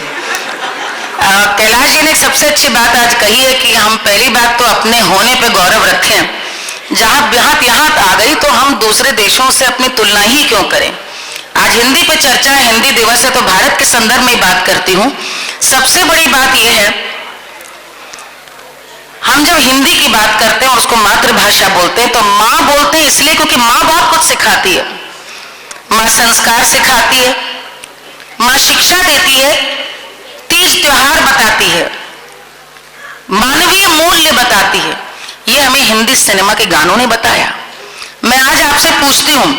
कैलाश जी ने एक सबसे अच्छी बात आज कही है कि हम पहली बात तो अपने होने पे गौरव रखें। जहां बात यहाँ आ गई तो हम दूसरे देशों से अपनी तुलना ही क्यों करें। आज हिंदी पे चर्चा है, हिंदी दिवस है, तो भारत के संदर्भ में बात करती हूँ। सबसे बड़ी बात यह है, हम जब हिंदी की बात करते हैं और उसको मातृभाषा बोलते हैं तो माँ बोलते हैं इसलिए क्योंकि माँ बहुत कुछ सिखाती है। माँ संस्कार सिखाती है, माँ शिक्षा देती है, तीज त्योहार बताती है, मानवीय मूल्य बताती है। ये हमें हिंदी सिनेमा के गानों ने बताया। मैं आज आपसे पूछती हूं,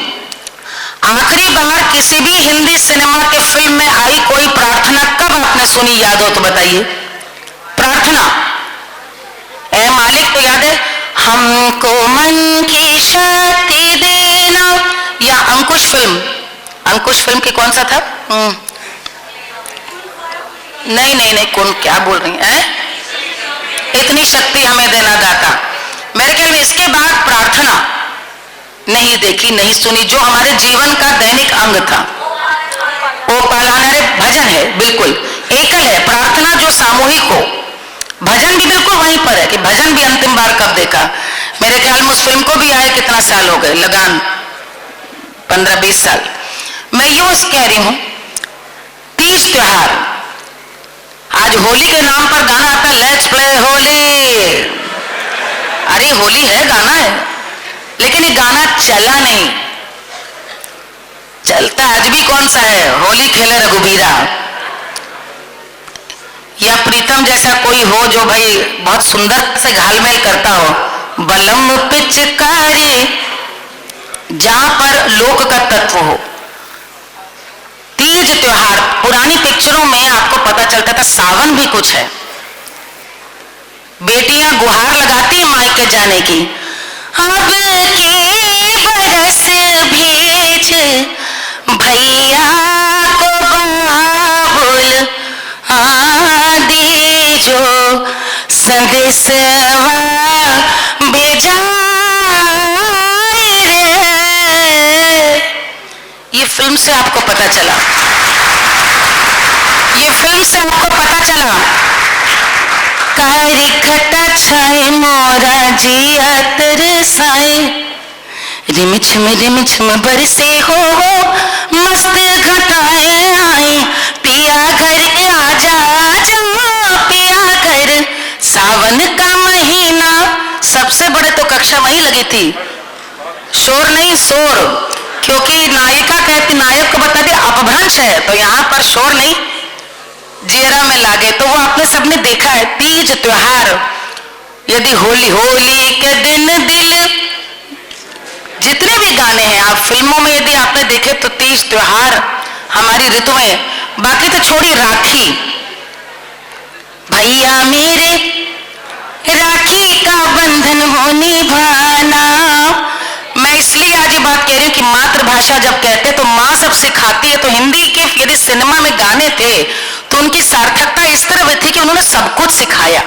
आखिरी बार किसी भी हिंदी सिनेमा के फिल्म में आई कोई प्रार्थना कब आपने सुनी, याद हो तो बताइए। प्रार्थना ए मालिक तो याद है, हमको मन की शक्ति देना, या अंकुश फिल्म की कौन सा था? नहीं, कौन, क्या बोल रही है? इतनी शक्ति हमें देना दाता। मेरे ख्याल में इसके बाद प्रार्थना नहीं देखी, नहीं सुनी, जो हमारे जीवन का दैनिक अंग था। वो पालाने भजन है, बिल्कुल एकल है। प्रार्थना जो सामूहिक हो, भजन भी बिल्कुल वहीं पर है कि भजन भी अंतिम बार कब देखा। मेरे ख्याल में उस फिल्म को भी आए कितना साल हो गए, लगान 15-20 साल। मैं यूं कह रही हूं, तीज त्योहार, आज होली के नाम पर गाना आता, लेट्स प्ले होली। अरे होली है, गाना है, लेकिन ये गाना चला नहीं। चलता आज भी कौन सा है, होली खेले रघुबीरा। या प्रीतम जैसा कोई हो जो भाई बहुत सुंदर से घालमेल करता हो। बलम पिचकारी जहां पर लोक का तत्व हो। तीज त्योहार, पुरानी पिक्चरों में आपको पता चलता था सावन भी कुछ है। बेटियां गुहार लगाती मायके जाने की, अब की बरस भेज भैया को बाबुल आदि जो संदेशवा भेजा रे। ये फिल्म से आपको पता चला, ये फिल्म से आपको पता चला। कारी खटा छाए मोरा जिया तरसाए, रिम छिम बरसे हो मस्त घटाए आए, पिया घर आजा जा पिया घर। सावन का महीना, सबसे बड़े तो कक्षा वहीं लगी थी, शोर नहीं शोर, क्योंकि नायिका कहती, नायक को बता दिया अपभ्रंश है, तो यहाँ पर शोर नहीं, जेरा में लागे। तो वो आपने सबने देखा है तीज त्योहार। यदि होली, होली के दिन दिल, जितने भी गाने हैं आप फिल्मों में यदि आपने देखे तो तीज त्योहार हमारी ऋतुएं। बाकी तो छोड़ी राखी, भैया मेरे राखी का बंधन हो निभाना। मैं इसलिए आज ये बात कह रही हूँ कि मातृभाषा जब कहते तो माँ सब सिखाती है, तो हिंदी के यदि सिनेमा में गाने थे तो उनकी सार्थकता इस तरह थी कि उन्होंने सब कुछ सिखाया,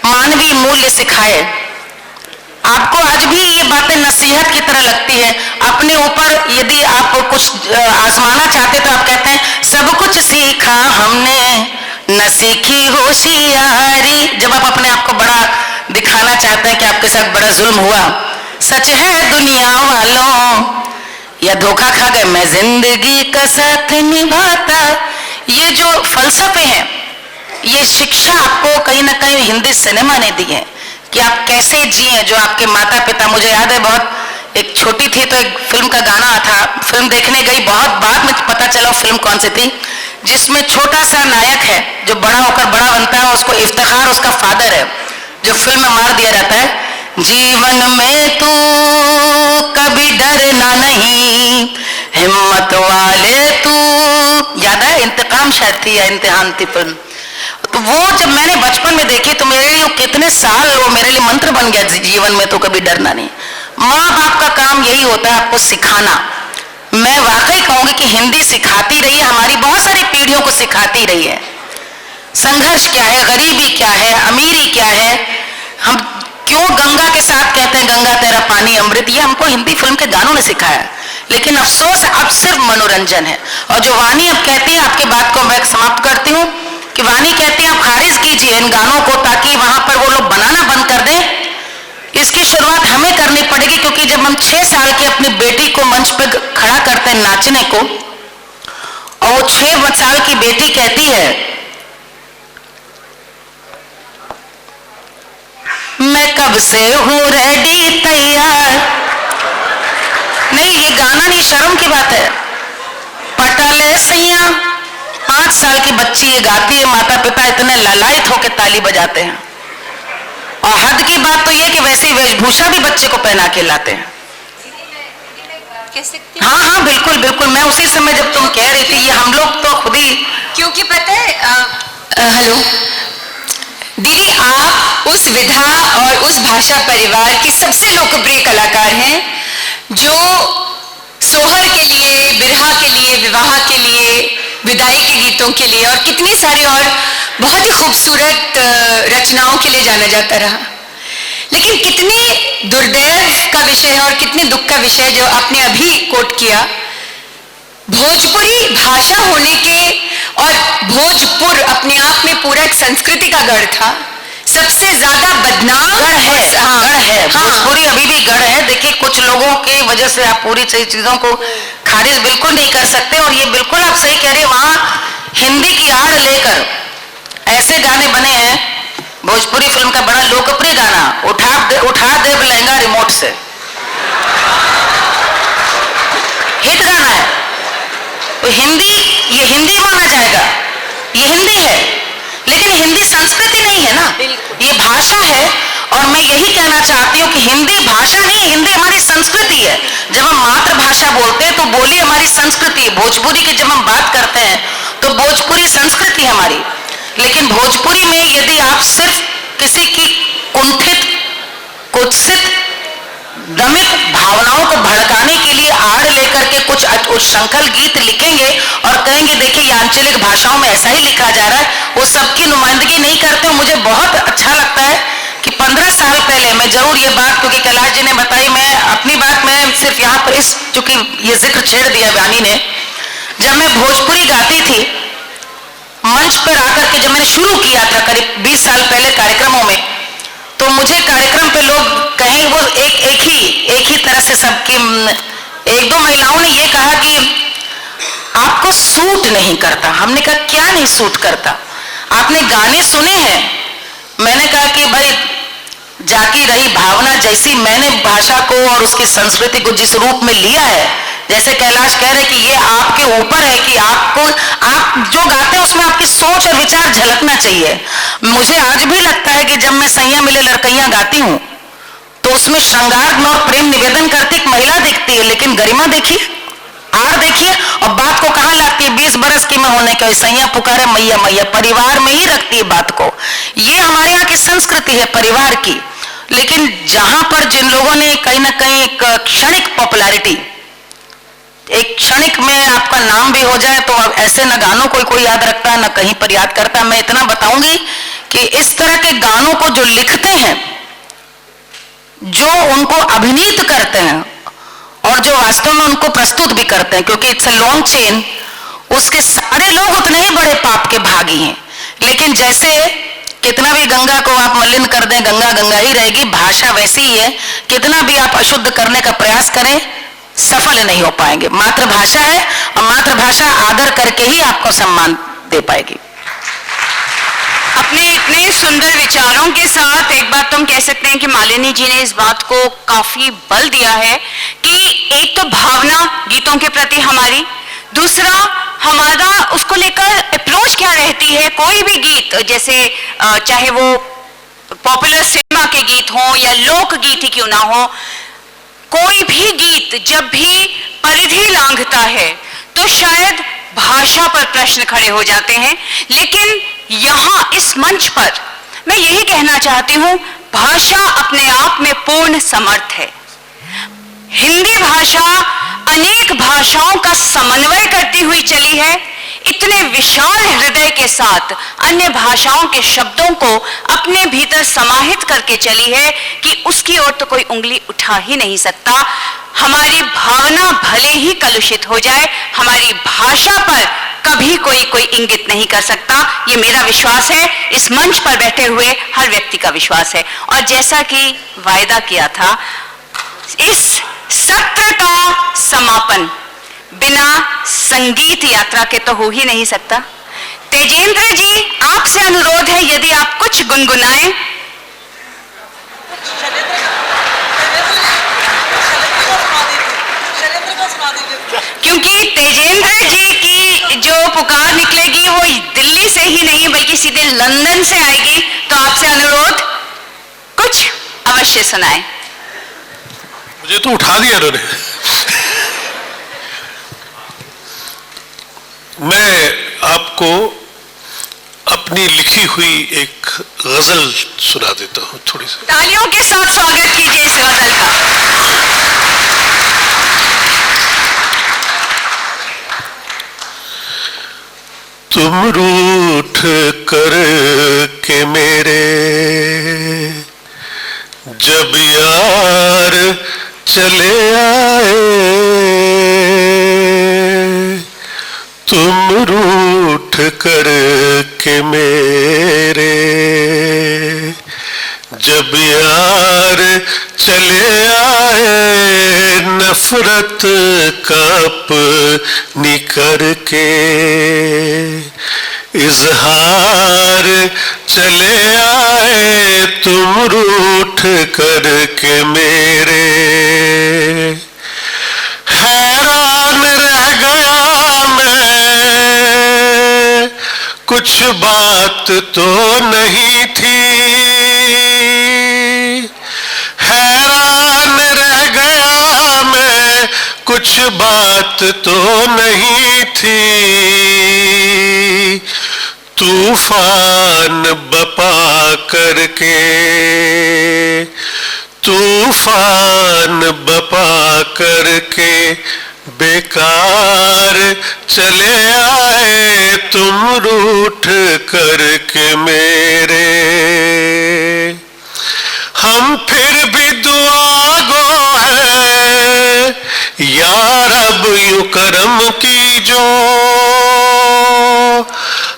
मानवीय मूल्य सिखाए। आपको आज भी ये बातें नसीहत की तरह लगती है। अपने ऊपर यदि आप कुछ आजमाना चाहते तो आप कहते हैं सब कुछ सीखा हमने, न सीखी होशियारी। जब आप अपने आप को बड़ा दिखाना चाहते हैं कि आपके साथ बड़ा जुल्म हुआ, सच है दुनिया वालों या धोखा खा गए, मैं जिंदगी का साथ निभाता। ये जो फलसफे हैं, ये शिक्षा आपको कहीं ना कहीं हिंदी सिनेमा ने दी है कि आप कैसे जिए। जो आपके माता पिता, मुझे याद है बहुत एक छोटी थी तो एक फिल्म का गाना था, फिल्म देखने गई, बहुत बाद में पता चला फिल्म कौन सी थी, जिसमें छोटा सा नायक है जो बड़ा होकर बड़ा बनता है, उसको इफ्तिखार उसका फादर है, जो फिल्म में मार दिया जाता है, जीवन में तू कभी डरना नहीं, हिम्मत वाले तू। याद है, इंतकाम शायद थी या इम्तिहान थी फिल्म। तो वो जब मैंने बचपन में देखी तो मेरे लिए कितने साल वो मेरे लिए मंत्र बन गया, जीवन में तो कभी डरना नहीं। माँ बाप का काम यही होता है आपको सिखाना। मैं वाकई कहूंगी कि हिंदी सिखाती रही है, हमारी बहुत सारी पीढ़ियों को सिखाती रही है संघर्ष क्या है, गरीबी क्या है, अमीरी क्या है। हम क्यों गंगा के साथ कहते हैं गंगा तेरा पानी अमृत, ये हमको हिंदी फिल्म के गानों ने सिखाया। लेकिन अफसोस अब सिर्फ मनोरंजन है। और जो वाणी अब कहती है, आपके बात को मैं समाप्त करती हूँ कि वाणी कहती है आप खारिज कीजिए इन गानों को ताकि वहां पर वो लोग बनाना बंद कर दें। इसकी शुरुआत हमें करनी पड़ेगी, क्योंकि जब हम 6 साल की अपनी बेटी को मंच पे खड़ा करते हैं नाचने को, और वो 6 साल की बेटी कहती है मैं कब से हूं रेडी तैयार, नहीं ये गाना नहीं, शर्म की बात है। पटाले सैया, 5 साल की बच्ची ये गाती है, माता पिता इतने ललायत होकर ताली बजाते हैं। और हद की बात तो ये कि वैसे ही वेशभूषा भी बच्चे को पहना के लाते हैं। हाँ हाँ बिल्कुल बिल्कुल, मैं उसी समय जब तुम कह रही थी ये हम लोग तो खुद ही, क्योंकि पता है हेलो दीदी, आप उस विधा और उस भाषा परिवार की सबसे लोकप्रिय कलाकार हैं जो सोहर के लिए, बिरहा के लिए, विवाह के लिए, विदाई के गीतों के लिए और कितनी सारी और बहुत ही खूबसूरत रचनाओं के लिए जाना जाता रहा। लेकिन कितने दुर्दैव का विषय है और कितने दुख का विषय जो आपने अभी कोट किया, भोजपुरी भाषा होने के, और भोजपुर अपने आप में पूरा एक संस्कृति का गढ़ था, सबसे ज्यादा बदनाम गढ़ है। हाँ, गढ़ है, भोजपुरी अभी भी गढ़ है। देखिए कुछ लोगों के वजह से आप पूरी चीजों को खारिज बिल्कुल नहीं कर सकते, और ये बिल्कुल आप सही कह रहे हैं, वहां हिंदी की आड़ लेकर ऐसे गाने बने हैं। भोजपुरी फिल्म का बड़ा लोकप्रिय गाना उठा दे लहंगा रिमोट से, हिट गाना है। तो हिंदी, ये हिंदी माना जाएगा, ये हिंदी है। लेकिन हिंदी संस्कृति नहीं है ना, ये भाषा है। और मैं यही कहना चाहती हूँ कि हिंदी भाषा नहीं, हिंदी हमारी संस्कृति है। जब हम मातृभाषा बोलते हैं तो बोली हमारी संस्कृति है। भोजपुरी की जब हम बात करते हैं तो भोजपुरी संस्कृति हमारी। लेकिन भोजपुरी में यदि आप सिर्फ किसी की कुंठित, कुत्सित, दमित भावनाओं को भड़काने के लिए आड़ लेकर के कुछ उच्छृंखल गीत लिखेंगे और कहेंगे देखिए ये आंचलिक भाषाओं में ऐसा ही लिखा जा रहा है, वो सबकी नुमाइंदगी नहीं करते। मुझे बहुत अच्छा लगता है कि 15 साल पहले मैं जरूर ये बात, क्योंकि कैलाश जी ने बताई, मैं अपनी बात मैं सिर्फ यहाँ पर इस, चूंकि ये जिक्र छेड़ दिया वानी ने, जब मैं भोजपुरी गाती थी मंच पर आकर के, जब मैंने शुरू किया था करीब 20 साल पहले कार्यक्रमों में, तो मुझे कार्यक्रम पे लोग कहें, वो एक ही तरह से सबकी, एक दो महिलाओं ने ये कहा कि आपको सूट नहीं करता। हमने कहा क्या नहीं सूट करता, आपने गाने सुने हैं? मैंने कहा कि भाई जाकी रही भावना, जैसी मैंने भाषा को और उसकी संस्कृति को जिस रूप में लिया है, जैसे कैलाश कह रहे कि ये आपके ऊपर है कि आपको, आप जो गाते हैं उसमें आपकी सोच और विचार झलकना चाहिए। मुझे आज भी लगता है कि जब मैं सैया मिले लड़कैया गाती हूँ तो उसमें श्रृंगार और प्रेम निवेदन करती एक महिला दिखती है, लेकिन गरिमा देखिए, आर देखिए, और बात को कहाँ लाती है। 20 बरस की में होने के सैया पुकारे मैया मैया, परिवार में ही रखती है बात को। ये हमारे यहाँ की संस्कृति है परिवार की। लेकिन जहां पर जिन लोगों ने कहीं ना कहीं एक क्षणिक पॉपुलैरिटी, एक क्षणिक में आपका नाम भी हो जाए, तो ऐसे न गानों को कोई याद रखता न कहीं पर याद करता। मैं इतना बताऊंगी कि इस तरह के गानों को जो लिखते हैं, जो उनको अभिनीत करते हैं और जो वास्तव में उनको प्रस्तुत भी करते हैं, क्योंकि इट्स अ लॉन्ग चेन, उसके सारे लोग उतने ही बड़े पाप के भागी हैं। लेकिन जैसे कितना भी गंगा को आप मलिन कर दें, गंगा गंगा ही रहेगी, भाषा वैसी ही है। कितना भी आप अशुद्ध करने का प्रयास करें, सफल नहीं हो पाएंगे। मातृभाषा है और मातृभाषा आदर करके ही आपको सम्मान दे पाएगी। अपने इतने सुंदर विचारों के साथ एक बात तो हम कह सकते हैं कि मालिनी जी ने इस बात को काफी बल दिया है कि एक तो भावना गीतों के प्रति हमारी, दूसरा हमारा उसको लेकर अप्रोच क्या रहती है। कोई भी गीत, जैसे चाहे वो पॉपुलर सिनेमा के गीत हों या लोक गीत ही क्यों ना हो, कोई भी गीत जब भी परिधि लांघता है तो शायद भाषा पर प्रश्न खड़े हो जाते हैं। लेकिन यहाँ इस मंच पर मैं यही कहना चाहती हूँ, भाषा अपने आप में पूर्ण समर्थ है। हिंदी भाषा अनेक भाषाओं का समन्वय करती हुई चली है, इतने विशाल हृदय के साथ अन्य भाषाओं के शब्दों को अपने भीतर समाहित करके चली है कि उसकी ओर तो कोई उंगली उठा ही नहीं सकता। हमारी भावना भले ही कलुषित हो जाए, हमारी भाषा पर कभी कोई इंगित नहीं कर सकता। ये मेरा विश्वास है, इस मंच पर बैठे हुए हर व्यक्ति का विश्वास है। और जैसा कि वायदा किया था, इस सत्र का समापन बिना संगीत यात्रा के तो हो ही नहीं सकता। तेजेंद्र जी, आपसे अनुरोध है यदि आप कुछ गुनगुनाएं। क्योंकि तेजेंद्र जी की जो पुकार निकलेगी वो दिल्ली से ही नहीं बल्कि सीधे लंदन से आएगी, तो आपसे अनुरोध कुछ अवश्य सुनाएं। मुझे तो उठा दिया उन्होंने। मैं आपको अपनी लिखी हुई एक गजल सुना देता हूं, थोड़ी सी तालियों के साथ स्वागत कीजिए इस गजल का। तुम रूठ कर के मेरे जब यार चले आए, तुम रूठ कर के मेरे जब यार चले आए, नफरत का अपनी करके इजहार चले आए, तुम रूठ कर के मेरे। हैरान रह गया मैं, कुछ बात तो नहीं थी, हैरान रह गया मैं, कुछ बात तो नहीं थी। तूफान बपा करके, तूफान बपा करके बेकार चले आए तुम रूठ करके मेरे। हम फिर भी दुआ गो है यार अब यूं करम कीजो,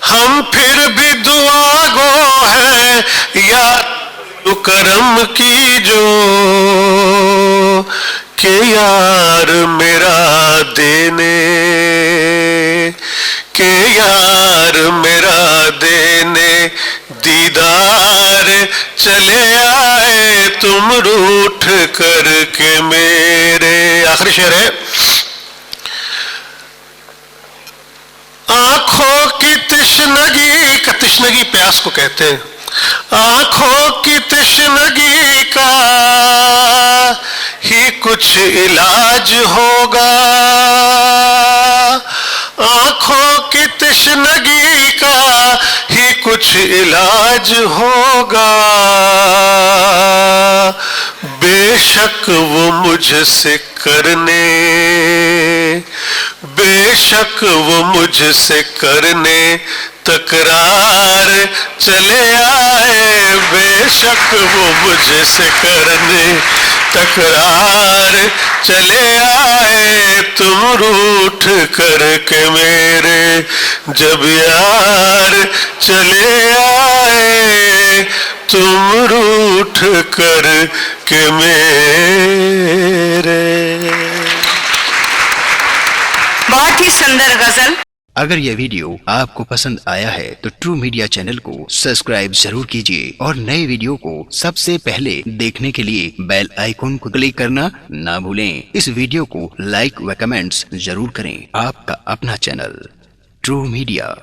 हम फिर भी दुआ गो है यार यूं करम कीजो, के यार मेरा देने, के यार मेरा देने दीदार चले आए तुम रूठ करके मेरे। आखिरी शेर है, आंखों की तिश्नगी का, तिश्नगी प्यास को कहते हैं, आंखों की तिश्नगी का ही कुछ इलाज होगा, आंखों की तिश्नगी का ही कुछ इलाज होगा। बेशक वो मुझसे करने, बेशक वो मुझसे करने तकरार चले आए, बेशक वो मुझसे करने तकरार चले आए तुम रूठ करके मेरे। जब यार चले आए तुम रूठ करके मेरे। बहुत ही सुंदर गजल। अगर यह वीडियो आपको पसंद आया है तो ट्रू मीडिया चैनल को सब्सक्राइब जरूर कीजिए और नए वीडियो को सबसे पहले देखने के लिए बेल आइकन को क्लिक करना ना भूलें। इस वीडियो को लाइक व कमेंट्स जरूर करें। आपका अपना चैनल ट्रू मीडिया।